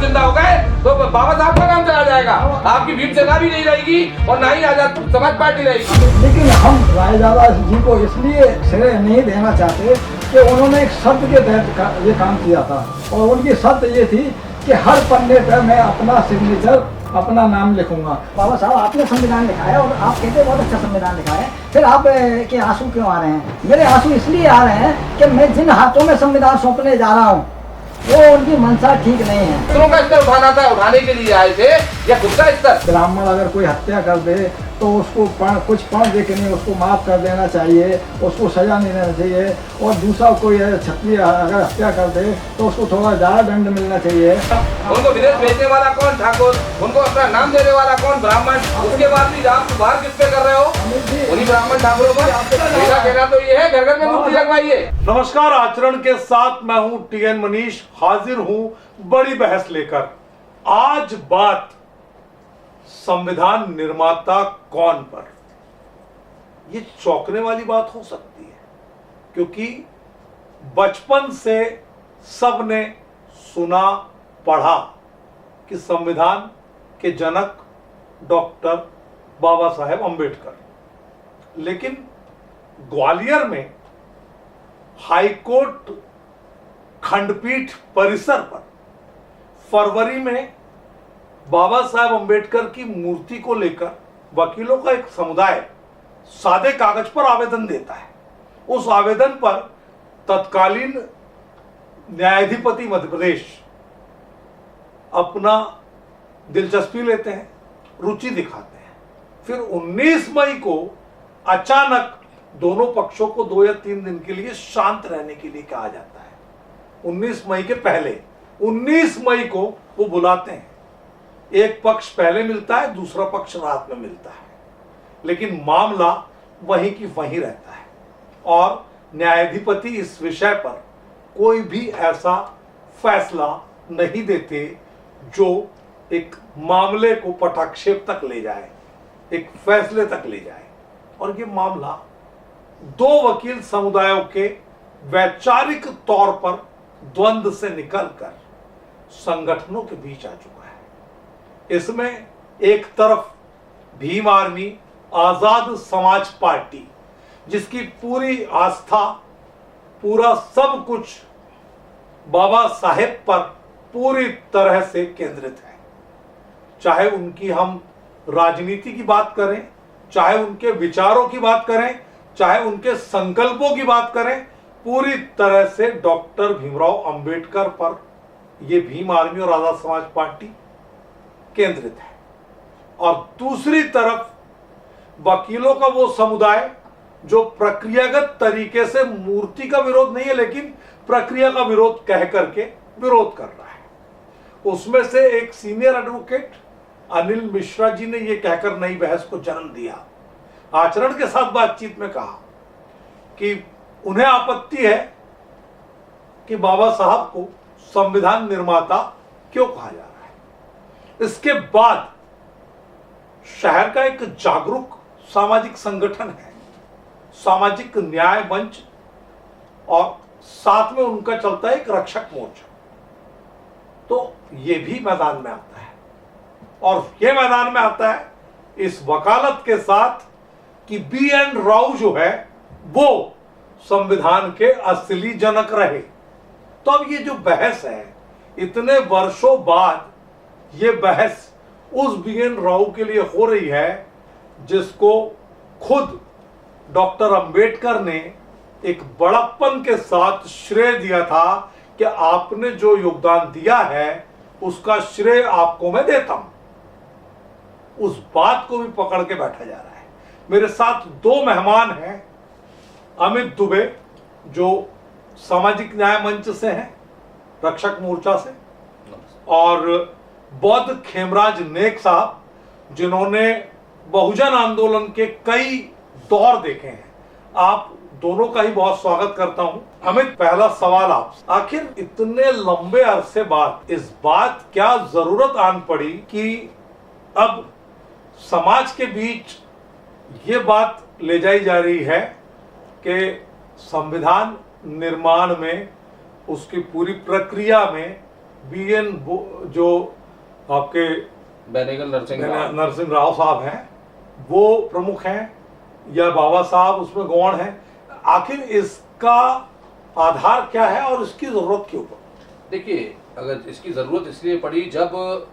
जिंदा हो गए तो बाबा साहब का नाम चला जाएगा, आपकी भीम सेना भी नहीं रहेगी और ना ही आजाद समाज पार्टी रहेगी। लेकिन हम रायजादा जी को इसलिए श्रेय नहीं देना चाहते कि उन्होंने एक शर्त के तहत ये काम किया था और उनकी शर्त ये थी कि हर पन्ने पर मैं अपना सिग्नेचर, अपना नाम लिखूंगा। बाबा साहब आपने संविधान लिखा है और आप कहते हैं बहुत अच्छा संविधान लिखा है, फिर आप के आंसू क्यों आ रहे हैं? मेरे आंसू इसलिए आ रहे हैं कि मैं जिन हाथों में संविधान सौंपने जा रहा हूँ वो उनकी मंशा ठीक नहीं है। दूसरों का स्तर उठाना था, उठाने के लिए आए थे या खुद का स्तर? ब्राह्मण अगर कोई हत्या कर दे तो उसको कुछ पढ़ दे के नहीं उसको माफ कर देना चाहिए, उसको सजा नहीं देना चाहिए। और दूसरा कोई क्षत्रिय अगर हत्या कर दे तो उसको थोड़ा ज़्यादा दंड मिलना चाहिए। उनको विदेश भेजने वाला कौन? ठाकुर। उनको अपना नाम देने वाला कौन? ब्राह्मण। उसके बाद भी आप बाहर किस पे कर रहे हो? उन्हीं ब्राह्मण ठाकुरों पर। मेरा कहना तो ये है, घर घर में मूर्ति लगवाइए। नमस्कार, आचरण के साथ मैं हूं टीएन मनीष, हाजिर हूं बड़ी बहस लेकर। आज बात संविधान निर्माता कौन पर। यह चौंकने वाली बात हो सकती है क्योंकि बचपन से सबने सुना पढ़ा कि संविधान के जनक डॉक्टर बाबा साहेब अंबेडकर, लेकिन ग्वालियर में हाईकोर्ट खंडपीठ परिसर पर फरवरी में बाबा साहेब अंबेडकर की मूर्ति को लेकर वकीलों का एक समुदाय सादे कागज पर आवेदन देता है। उस आवेदन पर तत्कालीन न्यायाधिपति मध्य प्रदेश अपना दिलचस्पी लेते हैं, रुचि दिखाते हैं। फिर 19 मई को अचानक दोनों पक्षों को 2 या 3 दिन के लिए शांत रहने के लिए कहा जाता है। 19 मई के पहले 19 मई को वो बुलाते हैं। एक पक्ष पहले मिलता है, दूसरा पक्ष रात में मिलता है, लेकिन मामला वहीं की वहीं रहता है और न्यायाधिपति इस विषय पर कोई भी ऐसा फैसला नहीं देते जो एक मामले को पटाक्षेप तक ले जाए, एक फैसले तक ले जाए। और ये मामला 2 वकील समुदायों के वैचारिक तौर पर द्वंद्व से निकलकर संगठनों के बीच आ चुका है। इसमें एक तरफ भीम आर्मी, आजाद समाज पार्टी, जिसकी पूरी आस्था, पूरा सब कुछ बाबा साहेब पर पूरी तरह से केंद्रित है। चाहे उनकी हम राजनीति की बात करें, चाहे उनके विचारों की बात करें, चाहे उनके संकल्पों की बात करें, पूरी तरह से डॉक्टर भीमराव अंबेडकर पर यह भीम आर्मी और आजाद समाज पार्टी केंद्रित है। और दूसरी तरफ वकीलों का वो समुदाय जो प्रक्रियागत तरीके से मूर्ति का विरोध नहीं है, लेकिन प्रक्रिया का विरोध कह करके विरोध कर रहा है। उसमें से एक सीनियर एडवोकेट अनिल मिश्रा जी ने यह कहकर नई बहस को जन्म दिया, आचरण के साथ बातचीत में कहा कि उन्हें आपत्ति है कि बाबा साहब को संविधान निर्माता क्यों कहा जा रहा है। इसके बाद शहर का एक जागरूक सामाजिक संगठन है, सामाजिक न्याय मंच, और साथ में उनका चलता है एक रक्षक मोर्चा, तो यह भी मैदान में आता है। और यह मैदान में आता है इस वकालत के साथ कि BN राव जो है वो संविधान के असली जनक रहे। तो अब ये जो बहस है, इतने वर्षों बाद ये बहस उस BN राव के लिए हो रही है जिसको खुद डॉक्टर अंबेडकर ने एक बड़प्पन के साथ श्रेय दिया था कि आपने जो योगदान दिया है उसका श्रेय आपको मैं देता हूं। उस बात को भी पकड़ के बैठा जा रहा है। मेरे साथ 2 मेहमान हैं, अमित दुबे जो सामाजिक न्याय मंच से हैं, रक्षक मोर्चा से, और बौद्ध खेमराज नेक साहब जिन्होंने बहुजन आंदोलन के कई दौर देखे हैं। आप दोनों का ही बहुत स्वागत करता हूं। अमित, पहला सवाल आपसे, आखिर इतने लंबे अरसे बाद इस बात क्या जरूरत आन पड़ी कि अब समाज के बीच ये बात ले जाई जा रही है कि संविधान निर्माण में, उसकी पूरी प्रक्रिया में बीएन जो आपके बेनेगल नरसिंह राव साहब हैं वो प्रमुख हैं या बाबा साहब उसमें गौण हैं, आखिर इसका आधार क्या है और इसकी जरूरत क्यों पड़ी? देखिए, अगर इसकी जरूरत इसलिए पड़ी जब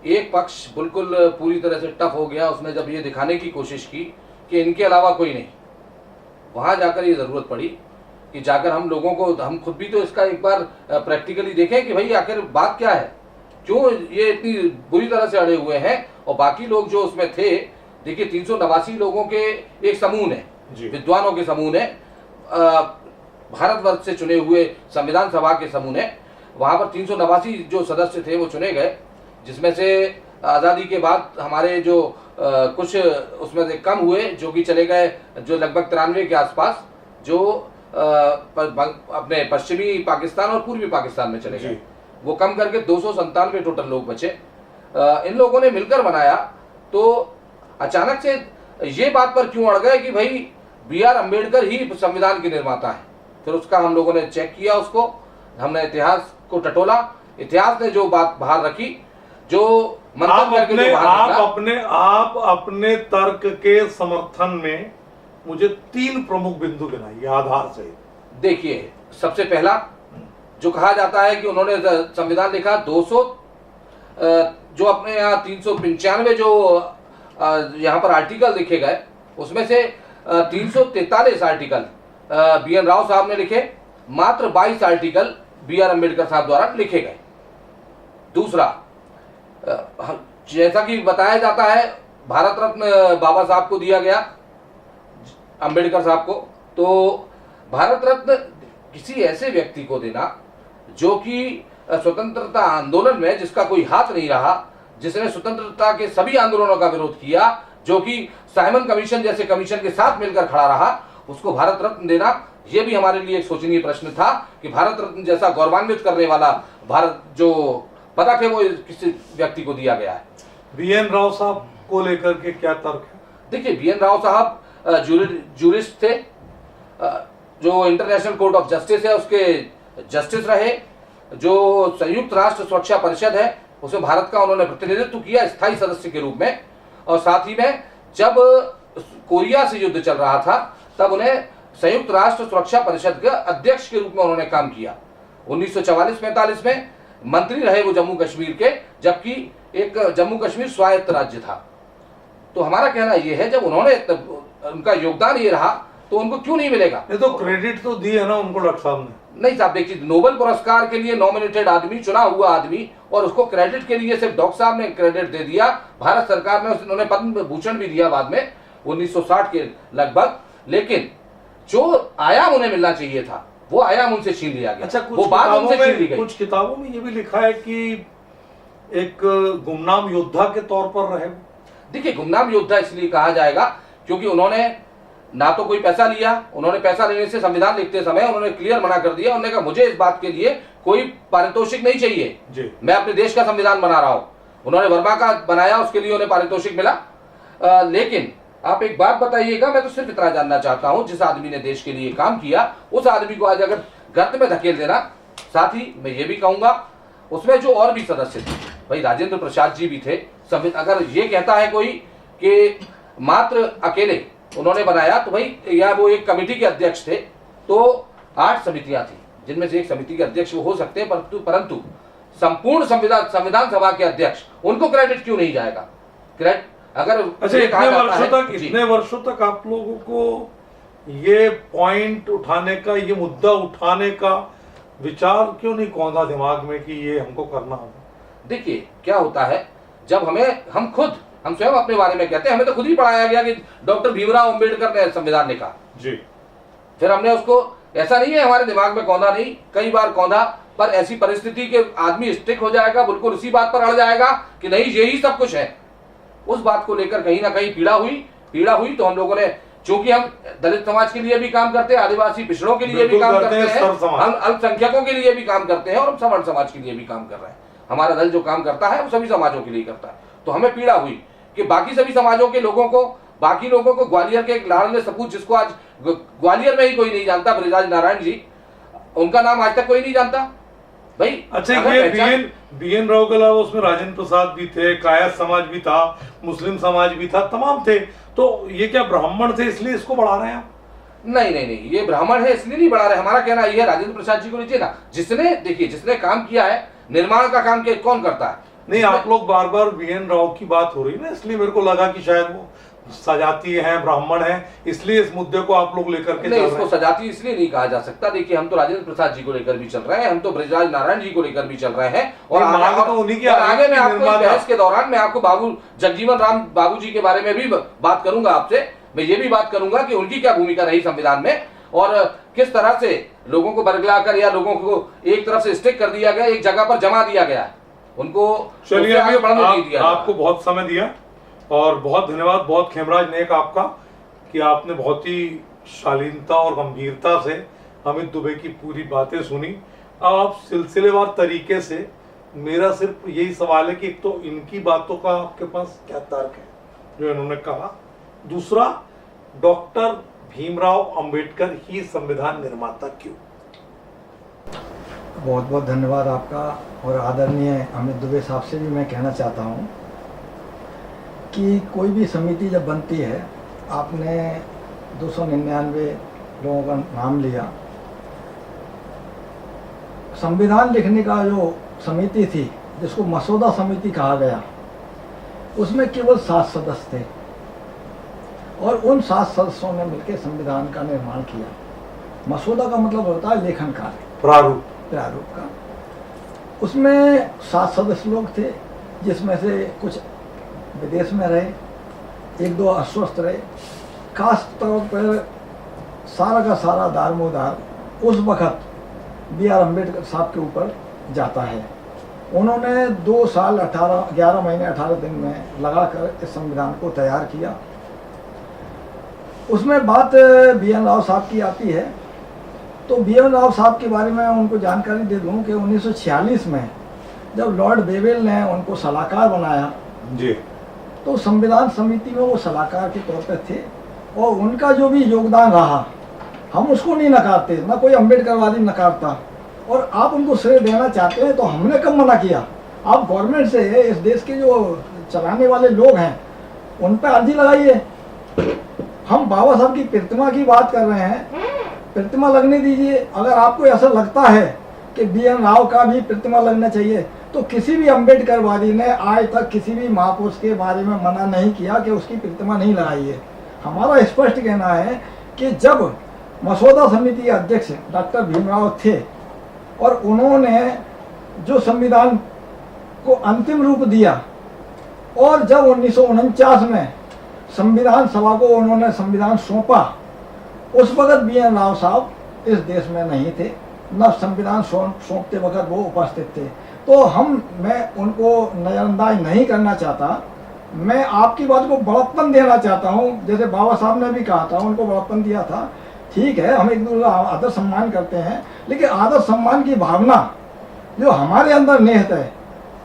एक पक्ष बिल्कुल पूरी तरह से टफ हो गया, उसने जब ये दिखाने की कोशिश की कि इनके अलावा कोई नहीं, वहां जाकर ये जरूरत पड़ी कि जाकर हम लोगों को, हम खुद भी तो इसका एक बार प्रैक्टिकली देखें कि भाई आखिर बात क्या है, क्यों ये इतनी बुरी तरह से अड़े हुए हैं। और बाकी लोग जो उसमें थे, देखिए 389 लोगों के एक समूह ने, विद्वानों के समूह ने, भारतवर्ष से चुने हुए संविधान सभा के समूह ने, वहां पर 389 जो सदस्य थे वो चुने गए, जिसमें से आज़ादी के बाद हमारे जो कुछ उसमें से कम हुए, जो कि चले गए, जो लगभग 93 के आसपास, जो अपने पश्चिमी पाकिस्तान और पूर्वी पाकिस्तान में चले गए, वो कम करके 297 टोटल लोग बचे। इन लोगों ने मिलकर बनाया। तो अचानक से ये बात पर क्यों अड़ गए कि भाई B.R. अम्बेडकर ही संविधान के निर्माता है। फिर उसका हम लोगों ने चेक किया, उसको हमने इतिहास को टटोला, इतिहास ने जो बात बाहर रखी, जो आप अपने तर्क के समर्थन में मुझे 3 प्रमुख बिंदु गिनाइए आधार से। देखिए, सबसे पहला जो कहा जाता है कि उन्होंने संविधान लिखा 200, जो अपने यहाँ 395 जो यहाँ पर आर्टिकल लिखे गए, उसमें से 343 आर्टिकल B.N. राव साहब ने लिखे, मात्र 22 आर्टिकल B.R. अम्बेडकर साहब द्वारा लिखे गए। दूसरा, जैसा कि बताया जाता है, भारत रत्न बाबा साहब को दिया गया, अम्बेडकर साहब को। तो भारत रत्न किसी ऐसे व्यक्ति को देना जो कि स्वतंत्रता आंदोलन में जिसका कोई हाथ नहीं रहा, जिसने स्वतंत्रता के सभी आंदोलनों का विरोध किया, जो कि साइमन कमीशन जैसे कमीशन के साथ मिलकर खड़ा रहा, उसको भारत रत्न देना, यह भी हमारे लिए एक सोचनीय प्रश्न था कि भारत रत्न जैसा गौरवान्वित करने वाला भारत जो पदक है वो किसी व्यक्ति को दिया गया है। B.N. राव साहब को लेकर के क्या तर्क है? देखिए, B.N. राव साहब जूरिस्ट थे, जो इंटरनेशनल कोर्ट ऑफ जस्टिस है उसके जस्टिस रहे, जो संयुक्त राष्ट्र सुरक्षा परिषद है उसमें भारत का उन्होंने प्रतिनिधित्व किया स्थायी सदस्य के रूप में। और साथ ही में जब कोरिया से युद्ध चल रहा था तब उन्हें संयुक्त राष्ट्र सुरक्षा परिषद के अध्यक्ष के रूप में उन्होंने काम किया। 1944-45 में मंत्री रहे वो जम्मू कश्मीर के, जबकि एक जम्मू कश्मीर स्वायत्त राज्य था। तो हमारा कहना यह है, जब उन्होंने उनका योगदान ये रहा तो उनको क्यों नहीं मिलेगा? ये तो क्रेडिट तो दी है ना उनको डॉक्टर साहब ने। नहीं साहब, देखिए, नोबेल पुरस्कार के लिए नॉमिनेटेड आदमी, चुना हुआ आदमी, और उसको क्रेडिट के लिए सिर्फ डॉक्टर साहब ने क्रेडिट दे दिया। भारत सरकार ने उन्होंने पद्म भूषण भी दिया बाद में 1960 के लगभग, लेकिन जो आयाम उन्हें मिलना चाहिए था वो आयाम उनसे छीन लिया गया। अच्छा, वो बात उनसे छीन ली गई। कुछ किताबों में ये भी लिखा है कि एक गुमनाम योद्धा के तौर पर रहे। देखिए, गुमनाम योद्धा इसलिए कहा जाएगा क्योंकि उन्होंने ना तो कोई पैसा लिया, उन्होंने पैसा लेने से संविधान लिखते समय उन्होंने क्लियर मना कर दिया, उन्होंने कहा मुझे इस बात के लिए कोई पारितोषिक नहीं चाहिए जी। मैं अपने देश का संविधान बना रहा हूं। उन्होंने वर्मा का बनाया, उसके लिए उन्हें पारितोषिक मिला। लेकिन आप एक बात बताइएगा, मैं तो सिर्फ इतना जानना चाहता हूं, जिस आदमी ने देश के लिए काम किया उस आदमी को आज अगर गर्त में धकेल देना। साथ ही मैं ये भी कहूंगा, उसमें जो और भी सदस्य थे, भाई राजेंद्र प्रसाद जी भी थे। अगर ये कहता है कोई कि मात्र अकेले उन्होंने बनाया, तो भाई या वो एक कमेटी के अध्यक्ष थे, तो 8 समितियां थी, जिनमें से एक समिति के अध्यक्ष वो हो सकते हैं, परंतु संपूर्ण संविधान सभा के अध्यक्ष, उनको क्रेडिट क्यों नहीं जाएगा? क्रेडिट अगर अच्छा, इतने वर्षों तक आप लोगों को ये पॉइंट उठाने का, ये मुद्दा उठाने का विचार क्यों नहीं कौंधा दिमाग में कि ये हमको करना होगा? देखिए, क्या होता है, जब हम स्वयं अपने बारे में कहते हैं, हमें तो खुद ही पढ़ाया गया कि डॉक्टर भीमराव अंबेडकर ने संविधान लिखा जी। फिर हमने उसको, ऐसा नहीं है हमारे दिमाग में कौंधा नहीं, कई बार कौंधा, पर ऐसी परिस्थिति के आदमी स्टिक हो जाएगा, बिल्कुल उसी बात पर अड़ जाएगा कि नहीं यही सब कुछ है। उस बात को लेकर कहीं ना कहीं पीड़ा हुई। तो हम लोगों ने, चूंकि हम दलित समाज के लिए भी काम करते हैं, आदिवासी पिछड़ों के लिए भी काम करते हैं, हम अल्पसंख्यकों के लिए भी काम करते हैं, और हम सवर्ण समाज के लिए भी काम कर रहे हैं। हमारा दल जो काम करता है वो सभी समाजों के लिए करता है। तो हमें पीड़ा हुई कि बाकी सभी समाजों के लोगों को, बाकी लोगों को, ग्वालियर के एक लाड़ले सपूत, जिसको आज ग्वालियर में ही कोई नहीं जानता, बृजराज नारायण जी, उनका नाम आज तक कोई नहीं जानता। भाई अच्छा, अगर ये पहचान- बीएन राव के अलावा उसमें राजेंद्र प्रसाद भी थे, कायस्थ समाज भी था, मुस्लिम समाज भी था, तमाम थे। तो ये क्या ब्राह्मण थे इसलिए इसको बढ़ा रहे हैं आप? नहीं नहीं नहीं, ये ब्राह्मण है इसलिए नहीं बढ़ा रहे। हमारा कहना ये है, राजेंद्र प्रसाद जी को लीजिए ना, जिसने देखिए जिसने काम किया है, निर्माण का काम कौन करता है? नहीं, आप लोग बार बार बीएन राव की बात हो रही ना, इसलिए मेरे को लगा कि शायद वो सजाती हैं, ब्राह्मण हैं, इसलिए इस मुद्दे को आप लोग लेकर के नहीं, चल रहे इसको हैं। सजाती इसलिए नहीं कहा जा सकता। देखिए हम तो राजेंद्र प्रसाद जी को लेकर भी चल रहे हैं, हम तो ब्रजराज नारायण जी को लेकर भी चल रहे हैं, और नहीं, मांग आगे, तो उन्हीं की और आ रही है आगे मैं कि आपको इस निर्माता- बहस के दौरान मैं आपको बाबू जगजीवन राम बाबू जी के बारे में भी बात करूंगा आपसे। मैं ये भी बात करूंगा कि उनकी क्या भूमिका रही संविधान में, और किस तरह से लोगों को बरगलाकर या लोगों को एक तरफ से स्टिक कर दिया गया, एक जगह पर जमा दिया गया, उनको चलिए, उससे आगे बढ़ने नहीं दिया। आपको बहुत समय दिया और बहुत धन्यवाद, बहुत खेमराज नेक आपका, कि आपने बहुत ही शालीनता और गंभीरता से अमित दुबे की पूरी बातें सुनी। अब आप सिलसिलेवार तरीके से, मेरा सिर्फ यही सवाल है कि एक तो इनकी बातों का आपके पास क्या तर्क है जो इन्होंने कहा, दूसरा डॉक्टर भीमराव अंबेडकर ही संविधान निर्माता क्यों? बहुत बहुत धन्यवाद आपका। और आदरणीय अमित दुबे साहब से भी मैं कहना चाहता हूँ कि कोई भी समिति जब बनती है, आपने 299 लोगों का नाम लिया, संविधान लिखने का जो समिति थी जिसको मसौदा समिति कहा गया, उसमें केवल 7 सदस्य थे, और उन 7 सदस्यों ने मिलकर संविधान का निर्माण किया। मसौदा का मतलब होता है लेखन कार्य, प्रारूप का। उसमें 7 सदस्य लोग थे, जिसमें से कुछ विदेश में रहे, 1-2 अस्वस्थ रहे। खास तौर पर सारा का सारा दारोमदार उस वक़्त B.R. अम्बेडकर साहब के ऊपर जाता है। उन्होंने 2 साल 11 महीने 18 दिन में लगाकर इस संविधान को तैयार किया। उसमें बात B.N. राव साहब की आती है, तो B.N. राव साहब के बारे में उनको जानकारी दे दूं कि 1946 में जब लॉर्ड बेवेल ने उनको सलाहकार बनाया जी, तो संविधान समिति में वो सलाहकार के तौर पर थे, और उनका जो भी योगदान रहा हम उसको नहीं नकारते, ना कोई अम्बेडकरवादी नकारता। और आप उनको श्रेय देना चाहते हैं तो हमने कब मना किया? आप गवर्नमेंट से, इस देश के जो चलाने वाले लोग हैं उन पर अर्जी लगाइए। हम बाबा साहब की प्रतिमा की बात कर रहे हैं, प्रतिमा लगने दीजिए। अगर आपको ऐसा लगता है कि B.N. राव का भी प्रतिमा लगना चाहिए, तो किसी भी अम्बेडकरवादी ने आज तक किसी भी महापुरुष के बारे में मना नहीं किया कि उसकी प्रतिमा नहीं लगाइए। हमारा स्पष्ट कहना है कि जब मसौदा समिति के अध्यक्ष डॉक्टर भीमराव थे और उन्होंने जो संविधान को अंतिम रूप दिया, और जब 1949 में संविधान सभा को उन्होंने संविधान सौंपा, उस वक़्त B.N. राव साहब इस देश में नहीं थे, न संविधान सौंपते वक्त वो उपस्थित थे। तो मैं उनको नज़रअंदाज नहीं करना चाहता, मैं आपकी बात को बड़प्पन देना चाहता हूँ। जैसे बाबा साहब ने भी कहा था, उनको बड़प्पन दिया था। ठीक है, हम एक दूसरे का आदर सम्मान करते हैं, लेकिन आदर सम्मान की भावना जो हमारे अंदर निहित है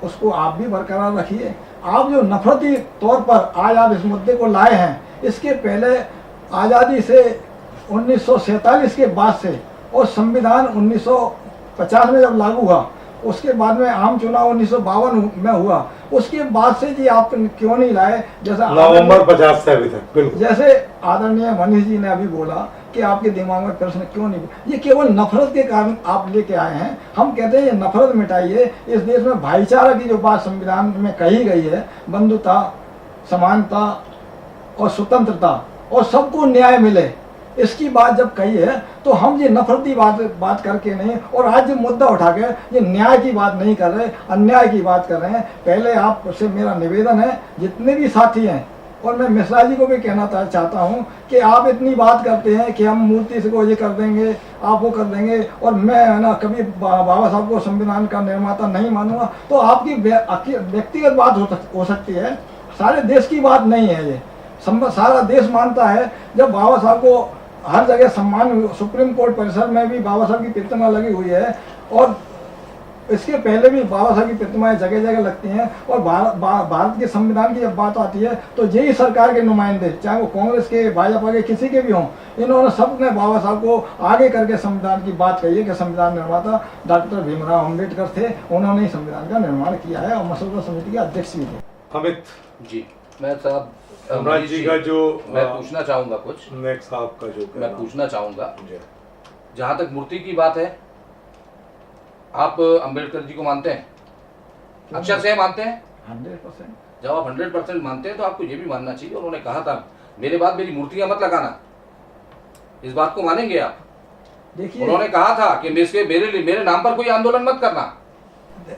उसको आप भी बरकरार रखिए। आप जो नफरती तौर पर आज आप इस मुद्दे को लाए हैं, इसके पहले आज़ादी से 1947 के बाद से, और संविधान 1950 में जब लागू हुआ, उसके बाद में आम चुनाव 1952 में हुआ, उसके बाद से जी आप क्यों नहीं लाए? जैसा नवंबर 50 से अभी तक, बिल्कुल। जैसे आदरणीय मनीष जी ने अभी बोला कि आपके दिमाग में प्रश्न क्यों नहीं, ये केवल नफरत के कारण आप लेके आए हैं। हम कहते हैं ये नफरत मिटाइए। इस देश में भाईचारा की जो बात संविधान में कही गई है, बंधुता, समानता और स्वतंत्रता और सबको न्याय मिले, इसकी बात जब कही है तो हम ये नफरती बात करके नहीं, और आज जो मुद्दा उठा के ये न्याय की बात नहीं कर रहे, अन्याय की बात कर रहे हैं। पहले आपसे मेरा निवेदन है, जितने भी साथी हैं, और मैं मिश्रा जी को भी कहना चाहता हूँ कि आप इतनी बात करते हैं कि हम मूर्ति से को ये कर देंगे, आप वो कर देंगे, और मैं है ना कभी बाबा साहब को संविधान का निर्माता नहीं मानूंगा, तो आपकी व्यक्तिगत बात हो सकती है, सारे देश की बात नहीं है ये। सारा देश मानता है, जब बाबा साहब को हर जगह सम्मान, सुप्रीम कोर्ट परिसर में भी बाबा साहब की प्रतिमा लगी हुई है, और इसके पहले भी बाबा साहब की प्रतिमाएं जगह जगह लगती हैं। और भारत के संविधान की जब बात आती है तो यही सरकार के नुमाइंदे, चाहे वो कांग्रेस के, भाजपा के, किसी के भी हों, इन्होंने सबने बाबा साहब को आगे करके संविधान की बात कही है कि संविधान निर्माता डॉक्टर भीमराव अम्बेडकर थे, उन्होंने ही संविधान का निर्माण किया है और मसौदा समिति के अध्यक्ष भी थे। अमित जी, मैं साहब हेमराज जी का जो मैं पूछना चाहूँगा कुछ, नेक्स्ट साहब का जो मैं पूछना चाहूँगा, जी। जहाँ तक मूर्ति की बात है, आप अंबेडकर जी को मानते हैं? अक्षर से मानते हैं? 100%। जब आप 100% मानते हैं तो आपको ये भी मानना चाहिए, उन्होंने कहा था मेरे बाद मेरी मूर्तियां मत लगाना, इस बात को मानेंगे आप? देखिए, उन्होंने कहा था कि मेरे नाम पर कोई आंदोलन मत करना।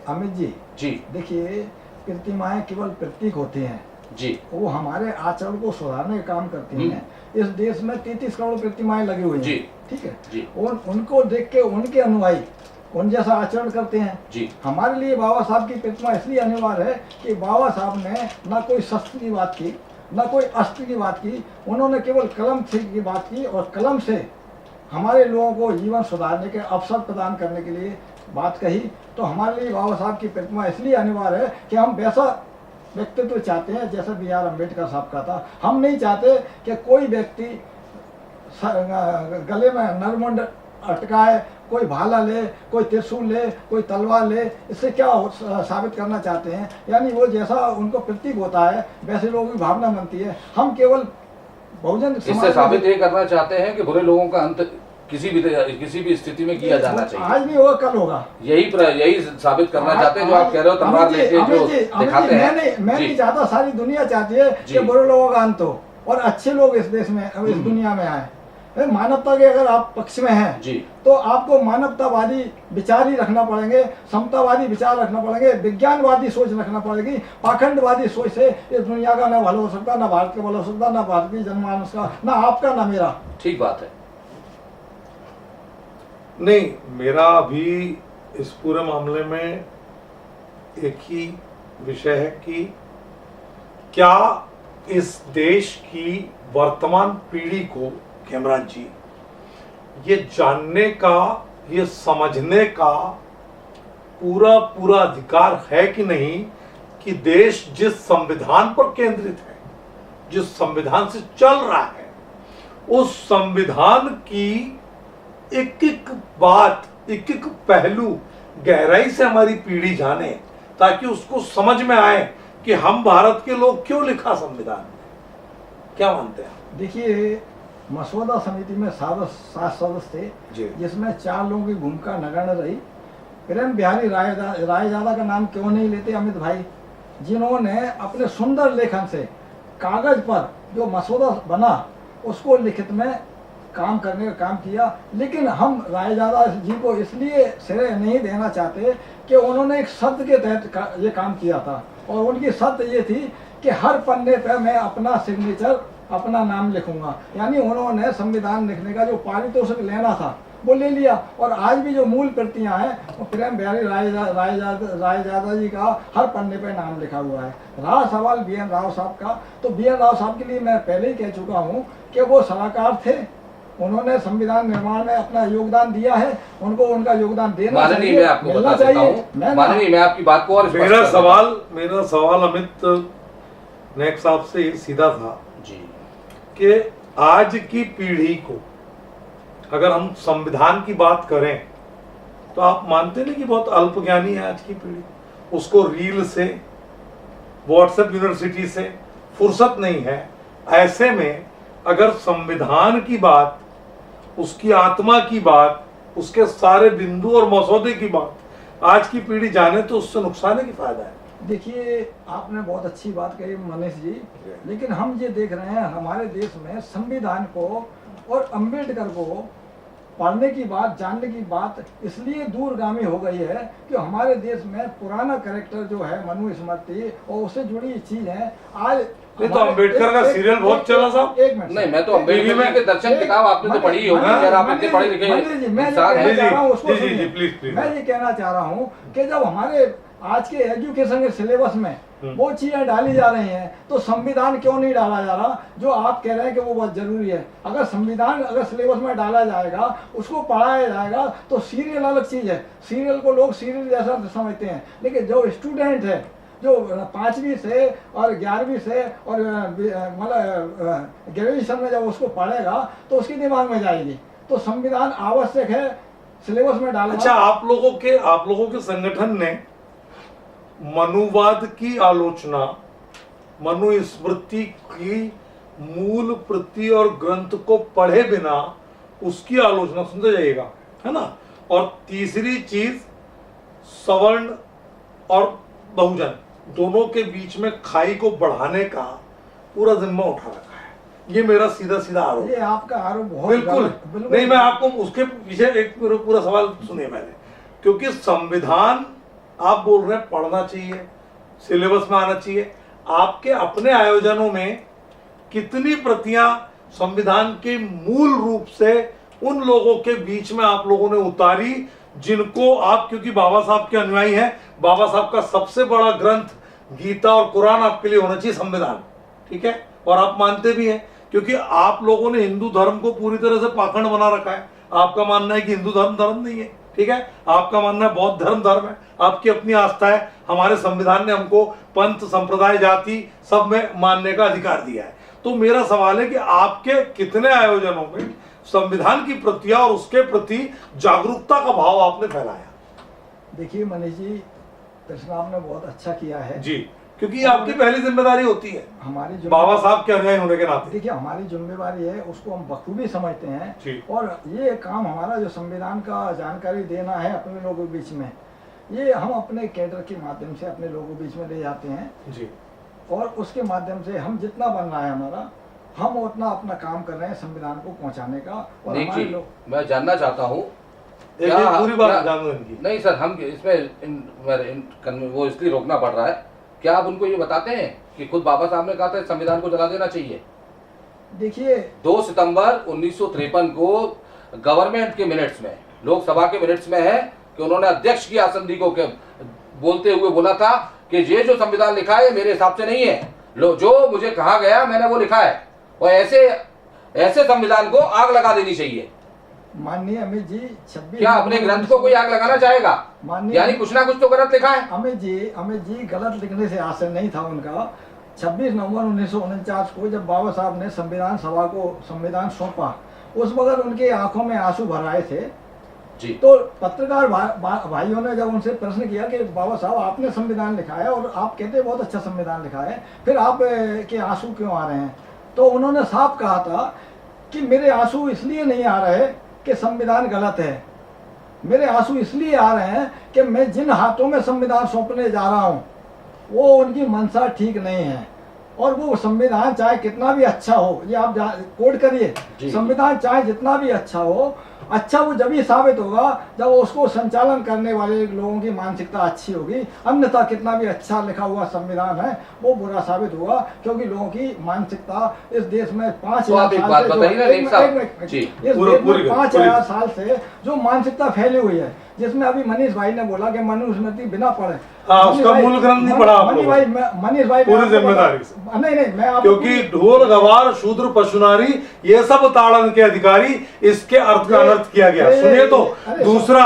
अमित जी, जी देखिए, प्रतिमाएं केवल प्रतीक होती हैं जी, वो हमारे आचरण को सुधारने का काम करती हैं। इस देश में 33 करोड़ प्रतिमाएं लगी हुई जी, हैं, ठीक है जी, और उनको देख के उनके अनुयायी उन जैसा आचरण करते हैं। जी, हमारे लिए बाबा साहब की प्रतिमा इसलिए अनिवार्य है कि बाबा साहब ने ना कोई शस्त्र की बात की, ना कोई अस्त्र की बात की, उन्होंने केवल कलम से की बात की और कलम से हमारे लोगों को जीवन सुधारने के अवसर प्रदान करने के लिए बात कही। तो हमारे लिए बाबा साहब की प्रतिमा इसलिए अनिवार्य है कि हम वैसा व्यक्तित्व चाहते हैं जैसा B.R. अम्बेडकर साहब का था। हम नहीं चाहते कि कोई व्यक्ति गले में नरमुंड अटकाए, कोई भाला ले, कोई त्रिशूल ले, कोई तलवार ले। इससे क्या साबित करना चाहते हैं? यानी वो जैसा उनको प्रतीक होता है वैसे लोगों की भावना बनती है। हम केवल बहुजन इससे साबित ये करना चाहते हैं कि बुरे लोगों का अंत किसी भी स्थिति में किया जाना चाहिए। आज भी होगा, कल होगा, यही साबित करना चाहते हैं। जो आप कह रहे हो तलवार लेके जो दिखाते हैं, मैं नहीं चाहता, सारी दुनिया चाहती है कि बुरे लोगों का अंत हो और अच्छे लोग इस देश में, इस दुनिया में आए। मानवता के अगर आप पक्ष में हैं जी, तो आपको मानवतावादी विचार ही रखना पड़ेंगे, समतावादी विचार रखना पड़ेंगे, विज्ञानवादी सोच रखना पड़ेगी। पाखंडवादी सोच से इस दुनिया का ना भला हो सकता, ना भारत का भला हो सकता, ना भारतीय जनमानस का, ना आपका ना मेरा। ठीक बात है। नहीं, मेरा अभी इस पूरे मामले में एक ही विषय है कि क्या इस देश की वर्तमान पीढ़ी को, हेमराज जी, ये जानने का, ये समझने का पूरा अधिकार है कि नहीं कि देश जिस संविधान पर केंद्रित है, जिस संविधान से चल रहा है, उस संविधान की एक एक बात, एक एक पहलू गहराई से हमारी पीढ़ी जाने, ताकि उसको समझ में आए कि हम भारत के लोग क्यों लिखा संविधान में। क्या मानते हैं? देखिए, मसौदा समिति में 7 सदस्य थे, जिसमें 4 लोगों की भूमिका नगण्य रही। प्रेम बिहारी रायजादा का नाम क्यों नहीं लेते अमित भाई, जिन्होंने अपने सुंदर लेखन से कागज पर जो मसौदा बना उसको लिखित में काम करने का काम किया। लेकिन हम रायजादा जी को इसलिए श्रेय नहीं देना चाहते कि उन्होंने एक शर्त के तहत ये काम किया था, और उनकी शर्त ये थी कि हर पन्ने पर मैं अपना सिग्नेचर, अपना नाम लिखूंगा। यानी उन्होंने संविधान लिखने का जो पारितोषिक लेना था वो ले लिया। और आज भी जो मूल प्रतियां हैं वो प्रेम बिहारी रायजादा जी का हर पन्ने पे नाम लिखा हुआ है। रहा सवाल B.N. राव साहब का, तो B.N. राव साहब के लिए मैं पहले ही कह चुका हूँ कि वो सलाहकार थे, उन्होंने संविधान निर्माण में अपना योगदान दिया है, उनको उनका योगदान देना चाहिए। मैं आपको बता सकता हूं, माननीय, मैं आपकी बात को और मेरा सवाल अमित नेक साहब से सीधा था जी कि आज की पीढ़ी को अगर हम संविधान की बात करें तो आप मानते नहीं कि बहुत अल्पज्ञानी है आज की पीढ़ी? उसको रील से, व्हाट्सएप यूनिवर्सिटी से फुर्सत नहीं है। ऐसे में अगर संविधान की बात, उसकी आत्मा की बात, उसके सारे बिंदु और मसौदे की बात आज की पीढ़ी जाने तो उससे नुकसान है कि फायदा है? देखिए, आपने बहुत अच्छी बात कही मनीष जी, लेकिन हम ये देख रहे हैं हमारे देश में संविधान को और अम्बेडकर को पढ़ने की बात, जानने की बात इसलिए दूरगामी हो गई है कि हमारे देश में पुराना कैरेक्टर जो है मनुस्मृति और उससे जुड़ी चीज है। आज नहीं तो अम्बेडकर का सीरियल बहुत चला साहब। एक मिनट, नहीं, मैं तो अम्बेडकर के दर्शन किताब आपने तो पढ़ी होगी, यार आप इतने पढ़े लिखे मैं ये कहना चाह रहा हूँ कि जब हमारे आज के एजुकेशन के सिलेबस में वो चीजें डाली जा रही हैं, तो संविधान क्यों नहीं डाला जा रहा जो आप कह रहे हैं कि वो बहुत जरूरी है। अगर संविधान अगर सिलेबस में डाला जाएगा, उसको पढ़ाया जाएगा, तो सीरियल अलग चीज है, सीरियल को लोग सीरियल जैसा समझते हैं, लेकिन जो स्टूडेंट है जो 5वीं से और 11वीं से और मतलब ग्रेजुएशन में जब उसको पढ़ेगा तो उसके दिमाग में जाएगी। तो संविधान आवश्यक है सिलेबस में डालना। अच्छा, आप लोगों के संगठन ने मनुवाद की आलोचना, मनुस्मृति की मूल प्रति और ग्रंथ को पढ़े बिना उसकी आलोचना, सुनते जाइएगा, है ना। और तीसरी चीज सवर्ण और बहुजन दोनों के बीच में खाई को बढ़ाने का पूरा जिम्मा उठा रखा है। ये मेरा सीधा सीधा आरोप। ये आपका आरोप बहुत बिल्कुल नहीं, मैं आपको उसके पीछे एक पूरा सवाल सुनिए मैंने, क्योंकि संविधान आप बोल रहे हैं पढ़ना चाहिए, सिलेबस में आना चाहिए। आपके अपने आयोजनों में कितनी प्रतियां संविधान के मूल रूप से उन लोगों के बीच में आप लोगों ने उतारी जिनको आप, क्योंकि बाबा साहब के अनुयायी हैं, बाबा साहब का सबसे बड़ा ग्रंथ गीता और कुरान आपके लिए होना चाहिए संविधान, ठीक है, और आप मानते भी हैं, क्योंकि आप लोगों ने हिंदू धर्म को पूरी तरह से पाखंड बना रखा है। आपका मानना है कि हिंदू धर्म नहीं है, ठीक है, आपका मानना है बौद्ध धर्म है, आपकी अपनी आस्था है। हमारे संविधान ने हमको पंथ, संप्रदाय, जाति सब में मानने का अधिकार दिया है। तो मेरा सवाल है कि आपके कितने आयोजनों में संविधान की प्रतियां और उसके प्रति जागरूकता का भाव आपने फैलाया? देखिए मनीष जी, कृष्ण आपने बहुत अच्छा किया है जी, क्योंकि ये आपकी पहली जिम्मेदारी होती है हमारी बाबा साहब के अनुयायी होने के नाते। देखिए हमारी जिम्मेदारी है, उसको हम बखूबी समझते हैं जी। और ये काम हमारा जो संविधान का जानकारी देना है अपने लोगों के बीच में, ये हम अपने कैडर के माध्यम से अपने लोगों के बीच में ले जाते हैं जी, और उसके माध्यम से हम जितना बन रहा है हमारा, हम उतना अपना काम कर रहे हैं संविधान को पहुंचाने का। और नहीं हमारे जी, लोग मैं जानना चाहता हूँ एक पूरी बात जानूं इनकी। नहीं सर, हम इसमें वो इसलिए रोकना पड़ रहा है, क्या आप उनको ये बताते हैं कि खुद बाबा साहब ने कहा था संविधान को जला देना चाहिए? देखिए 2 सितंबर 1953 को गवर्नमेंट के मिनट्स में, लोकसभा के मिनट्स में है कि उन्होंने अध्यक्ष की आसंदी को बोलते हुए बोला था कि ये जो संविधान लिखा है मेरे हिसाब से नहीं है, जो मुझे कहा गया मैंने वो लिखा है, और ऐसे संविधान को आग लगा देनी चाहिए। माननीय अमित जी 26 क्या अपने ग्रंथ को कोई आग लगाना चाहेगा? यानी कुछ ना कुछ तो गलत लिखा है। अमित जी गलत लिखने से आशय नहीं था उनका। 26 नवंबर 1949 को जब बाबा साहब ने संविधान सभा को संविधान सौंपा, उस वक्त उनके आंखों में आंसू भर आए थे जी। तो पत्रकार भाइयों ने जब उनसे प्रश्न किया कि बाबा साहब आपने संविधान लिखा है और आप कहते हैं बहुत अच्छा संविधान लिखा है, फिर आप के आंसू क्यों आ रहे हैं? तो उन्होंने साफ कहा था कि मेरे आंसू इसलिए नहीं आ रहे कि संविधान गलत है, मेरे आंसू इसलिए आ रहे हैं कि मैं जिन हाथों में संविधान सौंपने जा रहा हूं वो उनकी मंशा ठीक नहीं है, और वो संविधान चाहे कितना भी अच्छा हो, ये आप कोड करिए, संविधान चाहे जितना भी अच्छा हो, अच्छा वो जब ही साबित होगा जब उसको संचालन करने वाले लोगों की मानसिकता अच्छी होगी। अन्यथा कितना भी अच्छा लिखा हुआ संविधान है वो बुरा साबित होगा, क्योंकि लोगों की मानसिकता इस देश में 5,000 साल से जो मानसिकता फैली हुई है, जिसमें अभी मनीष भाई ने बोला कि मनुस्मृति बिना पढ़े, उसका मूल ग्रंथ नहीं पढ़ा मनीष भाई पूरी जिम्मेदारी नहीं मैं क्योंकि ढोल गवार शूद्र पशुनारी ये सब ताड़न के अधिकारी, इसके अर्थ का अनर्थ किया गया। सुनिए तो दूसरा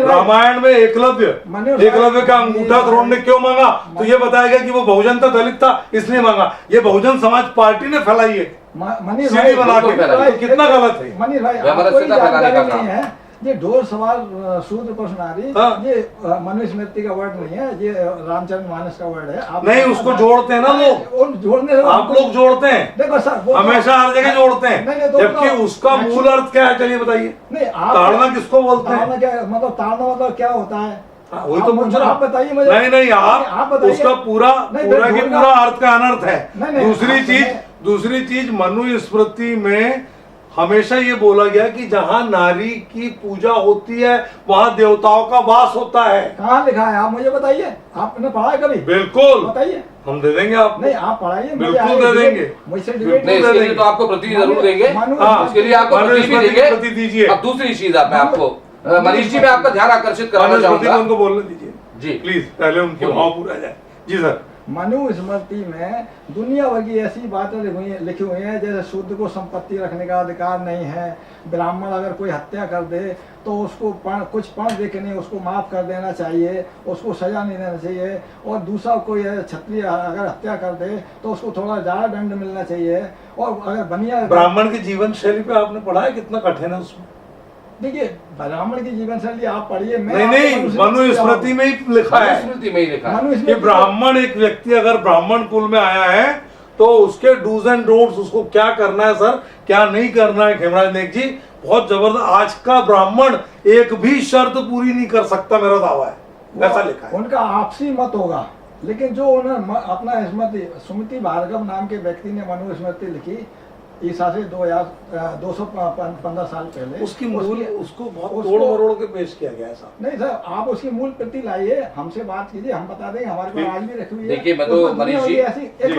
रामायण में एकलव्य का अंगूठा द्रोण ने क्यों मांगा? तो ये बताएगा कि वो बहुजन था, दलित था, इसलिए मांगा। ये बहुजन समाज पार्टी ने फैलाई है सीढ़ी बना के, कितना गलत है। मनीष भाई आपको जानकारी नहीं है, ये ढोल सवार शूद्र पशुनारी ये मनुस्मृति का वर्ड नहीं है, ये रामचरित मानस का वर्ड है। आप नहीं, उसको जोड़ते हैं ना लोग, जोड़ने आप लोग जोड़ते हैं, देखो सर हमेशा हर जगह जोड़ते हैं, जबकि उसका मूल अर्थ क्या है? चलिए बताइए। नहीं, ताड़ना किसको बोलते हैं? मतलब ताड़ना मतलब क्या होता है? वही तो पूछ रहा, आप बताइए मुझे। नहीं आप उसका पूरा अर्थ का अनर्थ है। दूसरी चीज मनुस्मृति में हमेशा ये बोला गया कि जहाँ नारी की पूजा होती है वहाँ देवताओं का वास होता है। कहाँ लिखा है? आप मुझे बताइए, आपने पढ़ा है कभी? बिल्कुल बताइए, हम दे देंगे आप। नहीं आप पढ़ाइए, बिल्कुल दे देंगे, मुझसे डिबेट नहीं, इसके लिए तो आपको प्रति जरूर देंगे, इसके लिए आपको प्रति भी देंगे। अब दूसरी चीज मैं आपको मनीष जी, मैं आपका ध्यान आकर्षित कराना चाहूंगा। उनको बोलने दीजिए जी। प्लीज पहले उनके भाव पूरा जाए। जी सर। मनुस्मृति में दुनिया भर की ऐसी बातें लिखी हुई हैं, जैसे शूद्र को संपत्ति रखने का अधिकार नहीं है, ब्राह्मण अगर कोई हत्या कर दे तो उसको कुछ पढ़ दे के नहीं उसको माफ कर देना चाहिए, उसको सजा नहीं देना चाहिए, और दूसरा कोई क्षत्रिय अगर हत्या कर दे तो उसको थोड़ा ज़्यादा दंड मिलना चाहिए। और अगर बनिया ब्राह्मण की जीवन शैली पे आपने पढ़ा है, कितना कठिन है उसमें? देखिए, ब्राह्मण की जीवन शैली आप पढ़िए, नहीं, मनुस्मृति में ही लिखा है, मनुस्मृति में ही लिखा है कि ब्राह्मण, एक व्यक्ति अगर ब्राह्मण कुल में आया है तो उसके डूज एंड डोंट्स, उसको क्या करना है सर, क्या नहीं करना है। खेमराज नेक जी, बहुत जबरदस्त। आज का ब्राह्मण एक भी शर्त पूरी नहीं कर सकता, मेरा दावा है, ऐसा लिखा है। उनका आपसी मत होगा, लेकिन जो उन्होंने अपना स्मृति, सुमति भार्गव नाम के व्यक्ति ने मनुस्मृति लिखी ईसा से 215 साल पहले, उसकी मूल, उसको बहुत तोड़ मरोड़ के पेश किया गया है साहब। नहीं सर, आप उसकी मूल प्रति लाइए, हमसे बात कीजिए, हम बता देंगे, हमारे पास आज भी रखी हुई है। देखिए, मैं तो मनीष जी,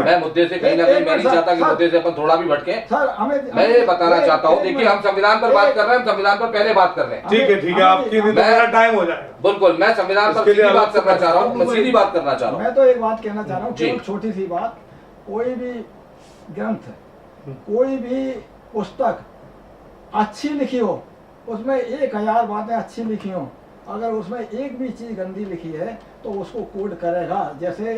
मैं मुद्दे से कहीं ना कहीं, मैं नहीं चाहता कि मुद्दे से अपन थोड़ा भी भटके सर। मैं ये बताना चाहता हूँ, देखिए हम संविधान पर बात कर रहे हैं, हम संविधान पर पहले बात कर रहे हैं। ठीक है, आपकी मेरा टाइम हो जाएगा। बिल्कुल, मैं संविधान पर सीधी बात करना चाह रहा हूँ, मैं सीधी बात करना चाह रहा हूँ। मैं तो एक बात कहना चाह रहा हूँ, छोटी सी बात, कोई भी ग्रंथ, कोई भी पुस्तक अच्छी लिखी हो, उसमें 1000 बातें अच्छी लिखी हो, अगर उसमें एक भी चीज गंदी लिखी है तो उसको कोड करेगा। जैसे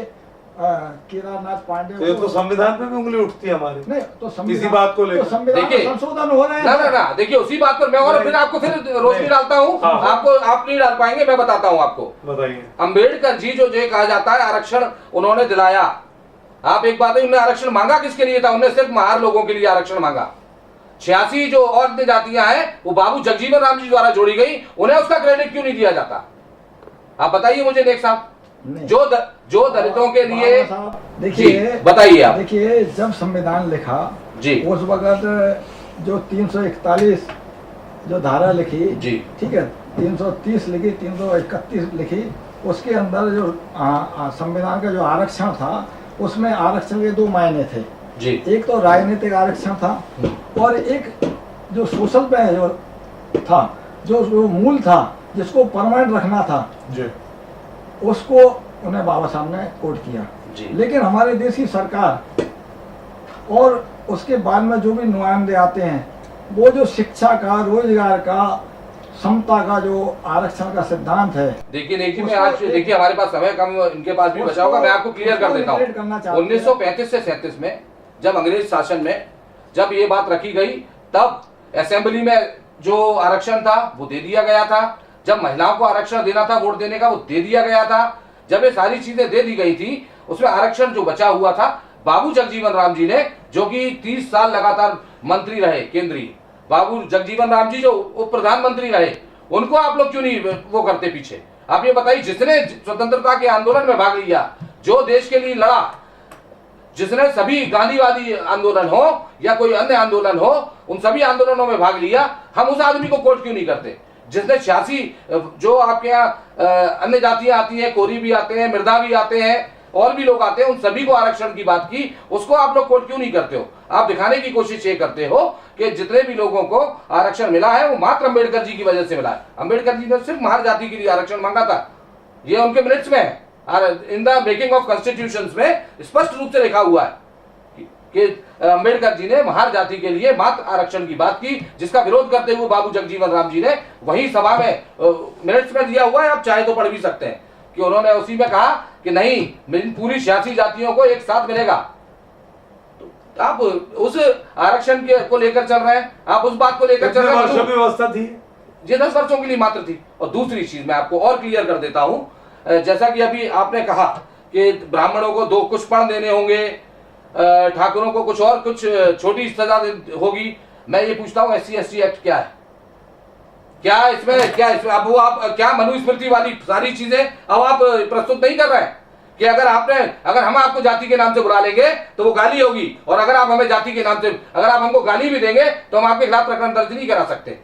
केदारनाथ पांडे, तो संविधान पे भी उंगली उठती है हमारी, नहीं तो किसी बात को लेकर, तो संविधान में संशोधन हो रहे हैं ना। देखिए, उसी बात पर मैं और फिर आपको फिर रोशनी डालता हूँ, आपको आप नहीं डाल पाएंगे, मैं बताता हूँ आपको। बताइए। अम्बेडकर जी जो कहा जाता है आरक्षण उन्होंने दिलाया, आप एक बात है, उन्होंने आरक्षण मांगा किसके लिए था? उन्होंने सिर्फ महार लोगों के लिए आरक्षण मांगा। 86 जो और जातियां हैं वो बाबू जगजीवन राम जी द्वारा जोड़ी गई, उन्हें उसका क्रेडिट क्यों नहीं दिया जाता? आप बताइए मुझे नेक साहब, जो दलितों के लिए। देखिए, बताइए आप। देखिए, जब संविधान लिखा जी, उस वक्त जो 341 जो धारा लिखी जी, ठीक है, 330 लिखी, 331 लिखी, उसके अंदर जो संविधान का जो आरक्षण था, उसमें आरक्षण के 2 मायने थे जी। एक तो राजनीतिक आरक्षण था, और एक जो सोशल पे जो था, जो मूल था, जिसको परमानेंट रखना था जी, उसको उन्हें बाबा साहब ने कोड किया जी। लेकिन हमारे देश की सरकार और उसके बाद में जो भी नुमाइंदे आते हैं, वो जो शिक्षा का, रोजगार का, समता का जो आरक्षण का सिद्धांत है। देखिए नेक जी, मैं आज देखिए हमारे पास समय कम, इनके पास भी बचा होगा, मैं आपको क्लियर कर देता हूँ। 1935 से 37 में जब अंग्रेज शासन में जब ये बात रखी गई, तब असेंबली में जो आरक्षण था वो दे दिया गया था। जब महिलाओं को आरक्षण देना था वोट देने का, वो दे दिया गया था। जब ये सारी चीजें दे दी गई थी, उसमें आरक्षण जो बचा हुआ था, बाबू जगजीवन राम जी ने, जो कि 30 साल लगातार मंत्री रहे केंद्रीय, बाबू जगजीवन राम जी जो उप प्रधानमंत्री रहे, उनको आप लोग क्यों नहीं वो करते पीछे? आप ये बताइए, जिसने स्वतंत्रता के आंदोलन में भाग लिया, जो देश के लिए लड़ा, जिसने सभी गांधीवादी आंदोलन हो या कोई अन्य आंदोलन हो, उन सभी आंदोलनों में भाग लिया, हम उस आदमी को कोर्ट क्यों नहीं करते? जिसने 86 जो आपके यहाँ अन्य जातियां आती हैं, कोरी भी आते हैं, मृदा भी आते हैं, और भी लोग आते हैं, उन सभी को आरक्षण की बात की, उसको आप लोग कोर्ट क्यों नहीं करते हो? आप दिखाने की कोशिश ये करते हो कि जितने भी लोगों को आरक्षण मिला है वो मात्र अंबेडकर जी की वजह से मिला है। अंबेडकर जी ने सिर्फ महार जाति के लिए आरक्षण मांगा था, ये उनके मिनट्स में है, in the making of constitutions में स्पष्ट रूप से लिखा हुआ है कि अंबेडकर जी ने महार जाति के लिए मात्र आरक्षण की बात की, जिसका विरोध करते हुए बाबू जगजीवन राम जी ने वही सभा में मिनट्स में दिया हुआ है, आप चाहे तो पढ़ भी सकते हैं, कि उन्होंने उसी में कहा कि नहीं, पूरी 86 जातियों को एक साथ मिलेगा। तो आप उस आरक्षण को लेकर चल रहे हैं, आप उस बात को लेकर चल रहे हैं। वर्षों की व्यवस्था थी, ये 10 वर्षों के लिए मात्र थी। और दूसरी चीज मैं आपको और क्लियर कर देता हूं, जैसा कि अभी आपने कहा कि ब्राह्मणों को 2 कुछ पण देने होंगे, ठाकुरों को कुछ और कुछ छोटी सजा होगी। मैं ये पूछता हूँ, SC/ST एक्ट क्या है? क्या इसमें अब वो आप क्या मनुस्मृति वाली सारी चीजें अब आप प्रस्तुत नहीं कर रहे हैं कि अगर हम आपको जाति के नाम से बुला लेंगे तो वो गाली होगी, और अगर आप हमें जाति के नाम से, अगर आप हमको गाली भी देंगे तो हम आपके खिलाफ प्रकरण दर्ज नहीं करा सकते।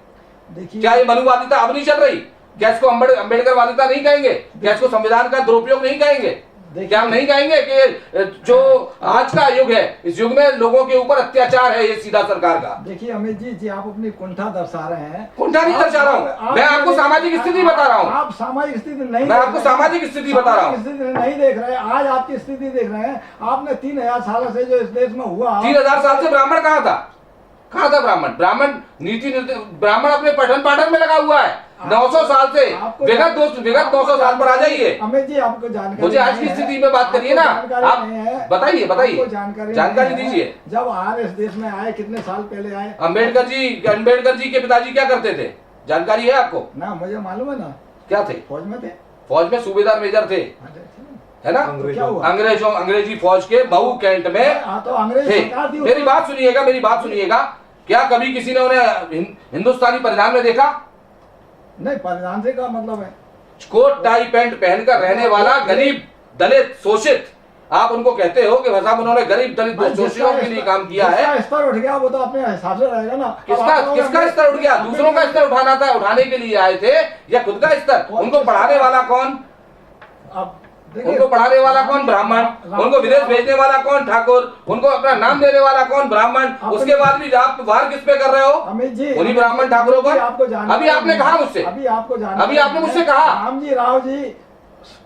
क्या ये मनुवादिता अब नहीं चल रही? क्या इसको अम्बेडकर वादिता नहीं कहेंगे? क्या इसको संविधान का दुरुपयोग नहीं कहेंगे? क्या हम नहीं कहेंगे कि जो आज का युग है, इस युग में लोगों के ऊपर अत्याचार है ये सीधा सरकार का? देखिए अमित जी आप अपनी कुंठा दर्शा रहे हैं। कुंठा नहीं दर्शा रहा हूँ, मैं आपको सामाजिक स्थिति बता रहा हूँ। आप सामाजिक स्थिति नहीं, मैं आपको सामाजिक स्थिति बता रहा हूँ। स्थिति नहीं देख रहे हैं, आज आपकी स्थिति देख रहे हैं। आपने 3000 साल से जो इस देश में हुआ, 3000 साल से ब्राह्मण कहाँ था? कहाँ था ब्राह्मण? ब्राह्मण ब्राह्मण अपने पठन पाठन में लगा हुआ है 900 साल से। विगत 900 साल पर आ जाइए। अमित जी आपको जानकारी, मुझे आज की स्थिति में बात करिए ना, आप बताइए जानकारी दीजिए। जब इस देश में आए, कितने साल पहले आए? अम्बेडकर जी के पिताजी क्या करते थे, जानकारी है आपको? ना, मुझे मालूम है ना। क्या थे? फौज में थे। फौज में सूबेदार मेजर थे, है ना? तो क्या हुआ? अंग्रेजी फौज के मऊ कैंट में तो अंग्रेज थे। सरकार थी। मेरी बात सुनिएगा। क्या कभी किसी ने उन्हें हिंदुस्तानी परिधान में देखा? नहीं, परिधान से क्या मतलब है? कोट टाई पैंट पहनकर रहने वाला गरीब दलित शोषित, आप उनको कहते हो कि साहब उन्होंने गरीब दलित शोषितों के लिए काम किया है। स्तर उठ गया वो तो अपने हिसाब से रहेगा ना। किसका स्तर उठ गया? दूसरों का स्तर उठाना था, उठाने के लिए आए थे, या खुद का स्तर? उनको पढ़ाने वाला कौन? उनको पढ़ाने वाला कौन? ब्राह्मण। उनको विदेश भेजने वाला कौन? ठाकुर। उनको अपना नाम देने वाला कौन? ब्राह्मण। उसके बाद भी आप वार किस पे कर रहे हो? अमित जी, उन्हीं ब्राह्मण ठाकुरों पर। अभी आपने कहा मुझसे, अभी आपने मुझसे कहा राम जी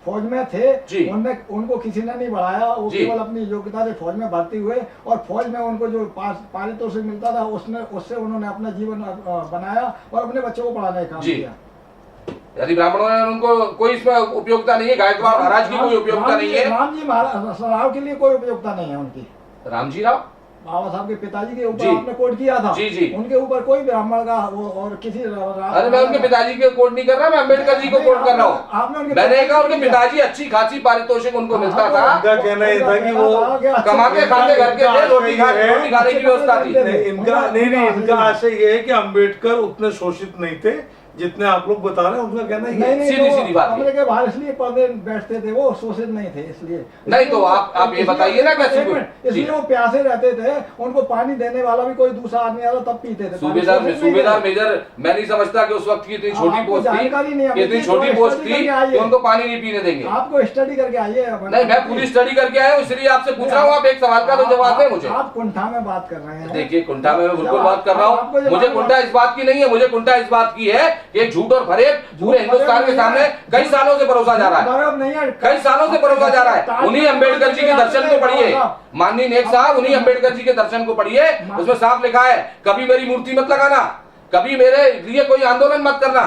फौज में थे जी। उनको किसी ने नहीं बढ़ाया, वो केवल अपनी योग्यता से फौज में भर्ती हुए, और फौज में उनको जो पारितोषिक मिलता था उससे उन्होंने अपना जीवन बनाया और अपने बच्चों को पढ़ाने का काम किया। यदि ब्राह्मणों ने उनको कोई इसमें उपयोगिता नहीं है, गायकवाड़ महाराज की कोई उपयोगिता नहीं है, राम जी राव के लिए कोई उपयोगिता नहीं है उनकी। राम जी राव बाबा साहब के पिताजी के ऊपर आपने कोट किया था। जी। उनके ऊपर कोई ब्राह्मण का और किसी अरे मैं उनके पिताजी के कोट नहीं कर रहा, मैं अम्बेडकर जी को कोट कर रहा हूँ। मैंने कहा उनके पिताजी अच्छी खासी पारितोषिक उनको मिलता था। उनका कहना ये था कि वो कमाते खाते घर के थे, रोटी खाने की व्यवस्था थी। इनका आशय ये है कि अम्बेडकर उतने शोषित नहीं थे जितने आप लोग बता रहे हैं। उनका कहना है सीधी बात। कमरे के बाहर इसलिए पर्दे बैठते थे, वो शोषित नहीं थे इसलिए। नहीं तो आप ये बताइए ना कैसे? इसलिए वो प्यासे रहते थे, उनको पानी देने वाला भी कोई दूसरा आदमी आता तब पीते थे। सूबेदार मेजर, मैं नहीं समझता कि उस वक्त की इतनी छोटी पोस्ट थी, इतनी छोटी पोस्ट थी कि उनको पानी नहीं पीने देंगे। आपको स्टडी करके आइए। नहीं, मैं पूरी स्टडी करके आया हूँ, इसलिए आपसे पूछ रहा हूँ। आप एक सवाल का तो जवाब दें मुझे। आप कुंठा में बात कर रहे हैं। देखिए, कुंठा में मैं बिल्कुल बात कर रहा हूँ। मुझे कुंठा इस बात की नहीं है, मुझे कुंठा इस बात की है कि झूठ और फरेब पूरे हिंदुस्तान के सामने कई सालों से परोसा जा रहा है, कई सालों से परोसा जा रहा है। उन्हीं अम्बेडकर जी के दर्शन को पढ़िए, माननीय नेक साहब, उन्हीं अम्बेडकर जी के दर्शन को पढ़िए। उसमें साफ लिखा है, कभी मेरी मूर्ति मत लगाना, कभी मेरे लिए कोई आंदोलन मत करना।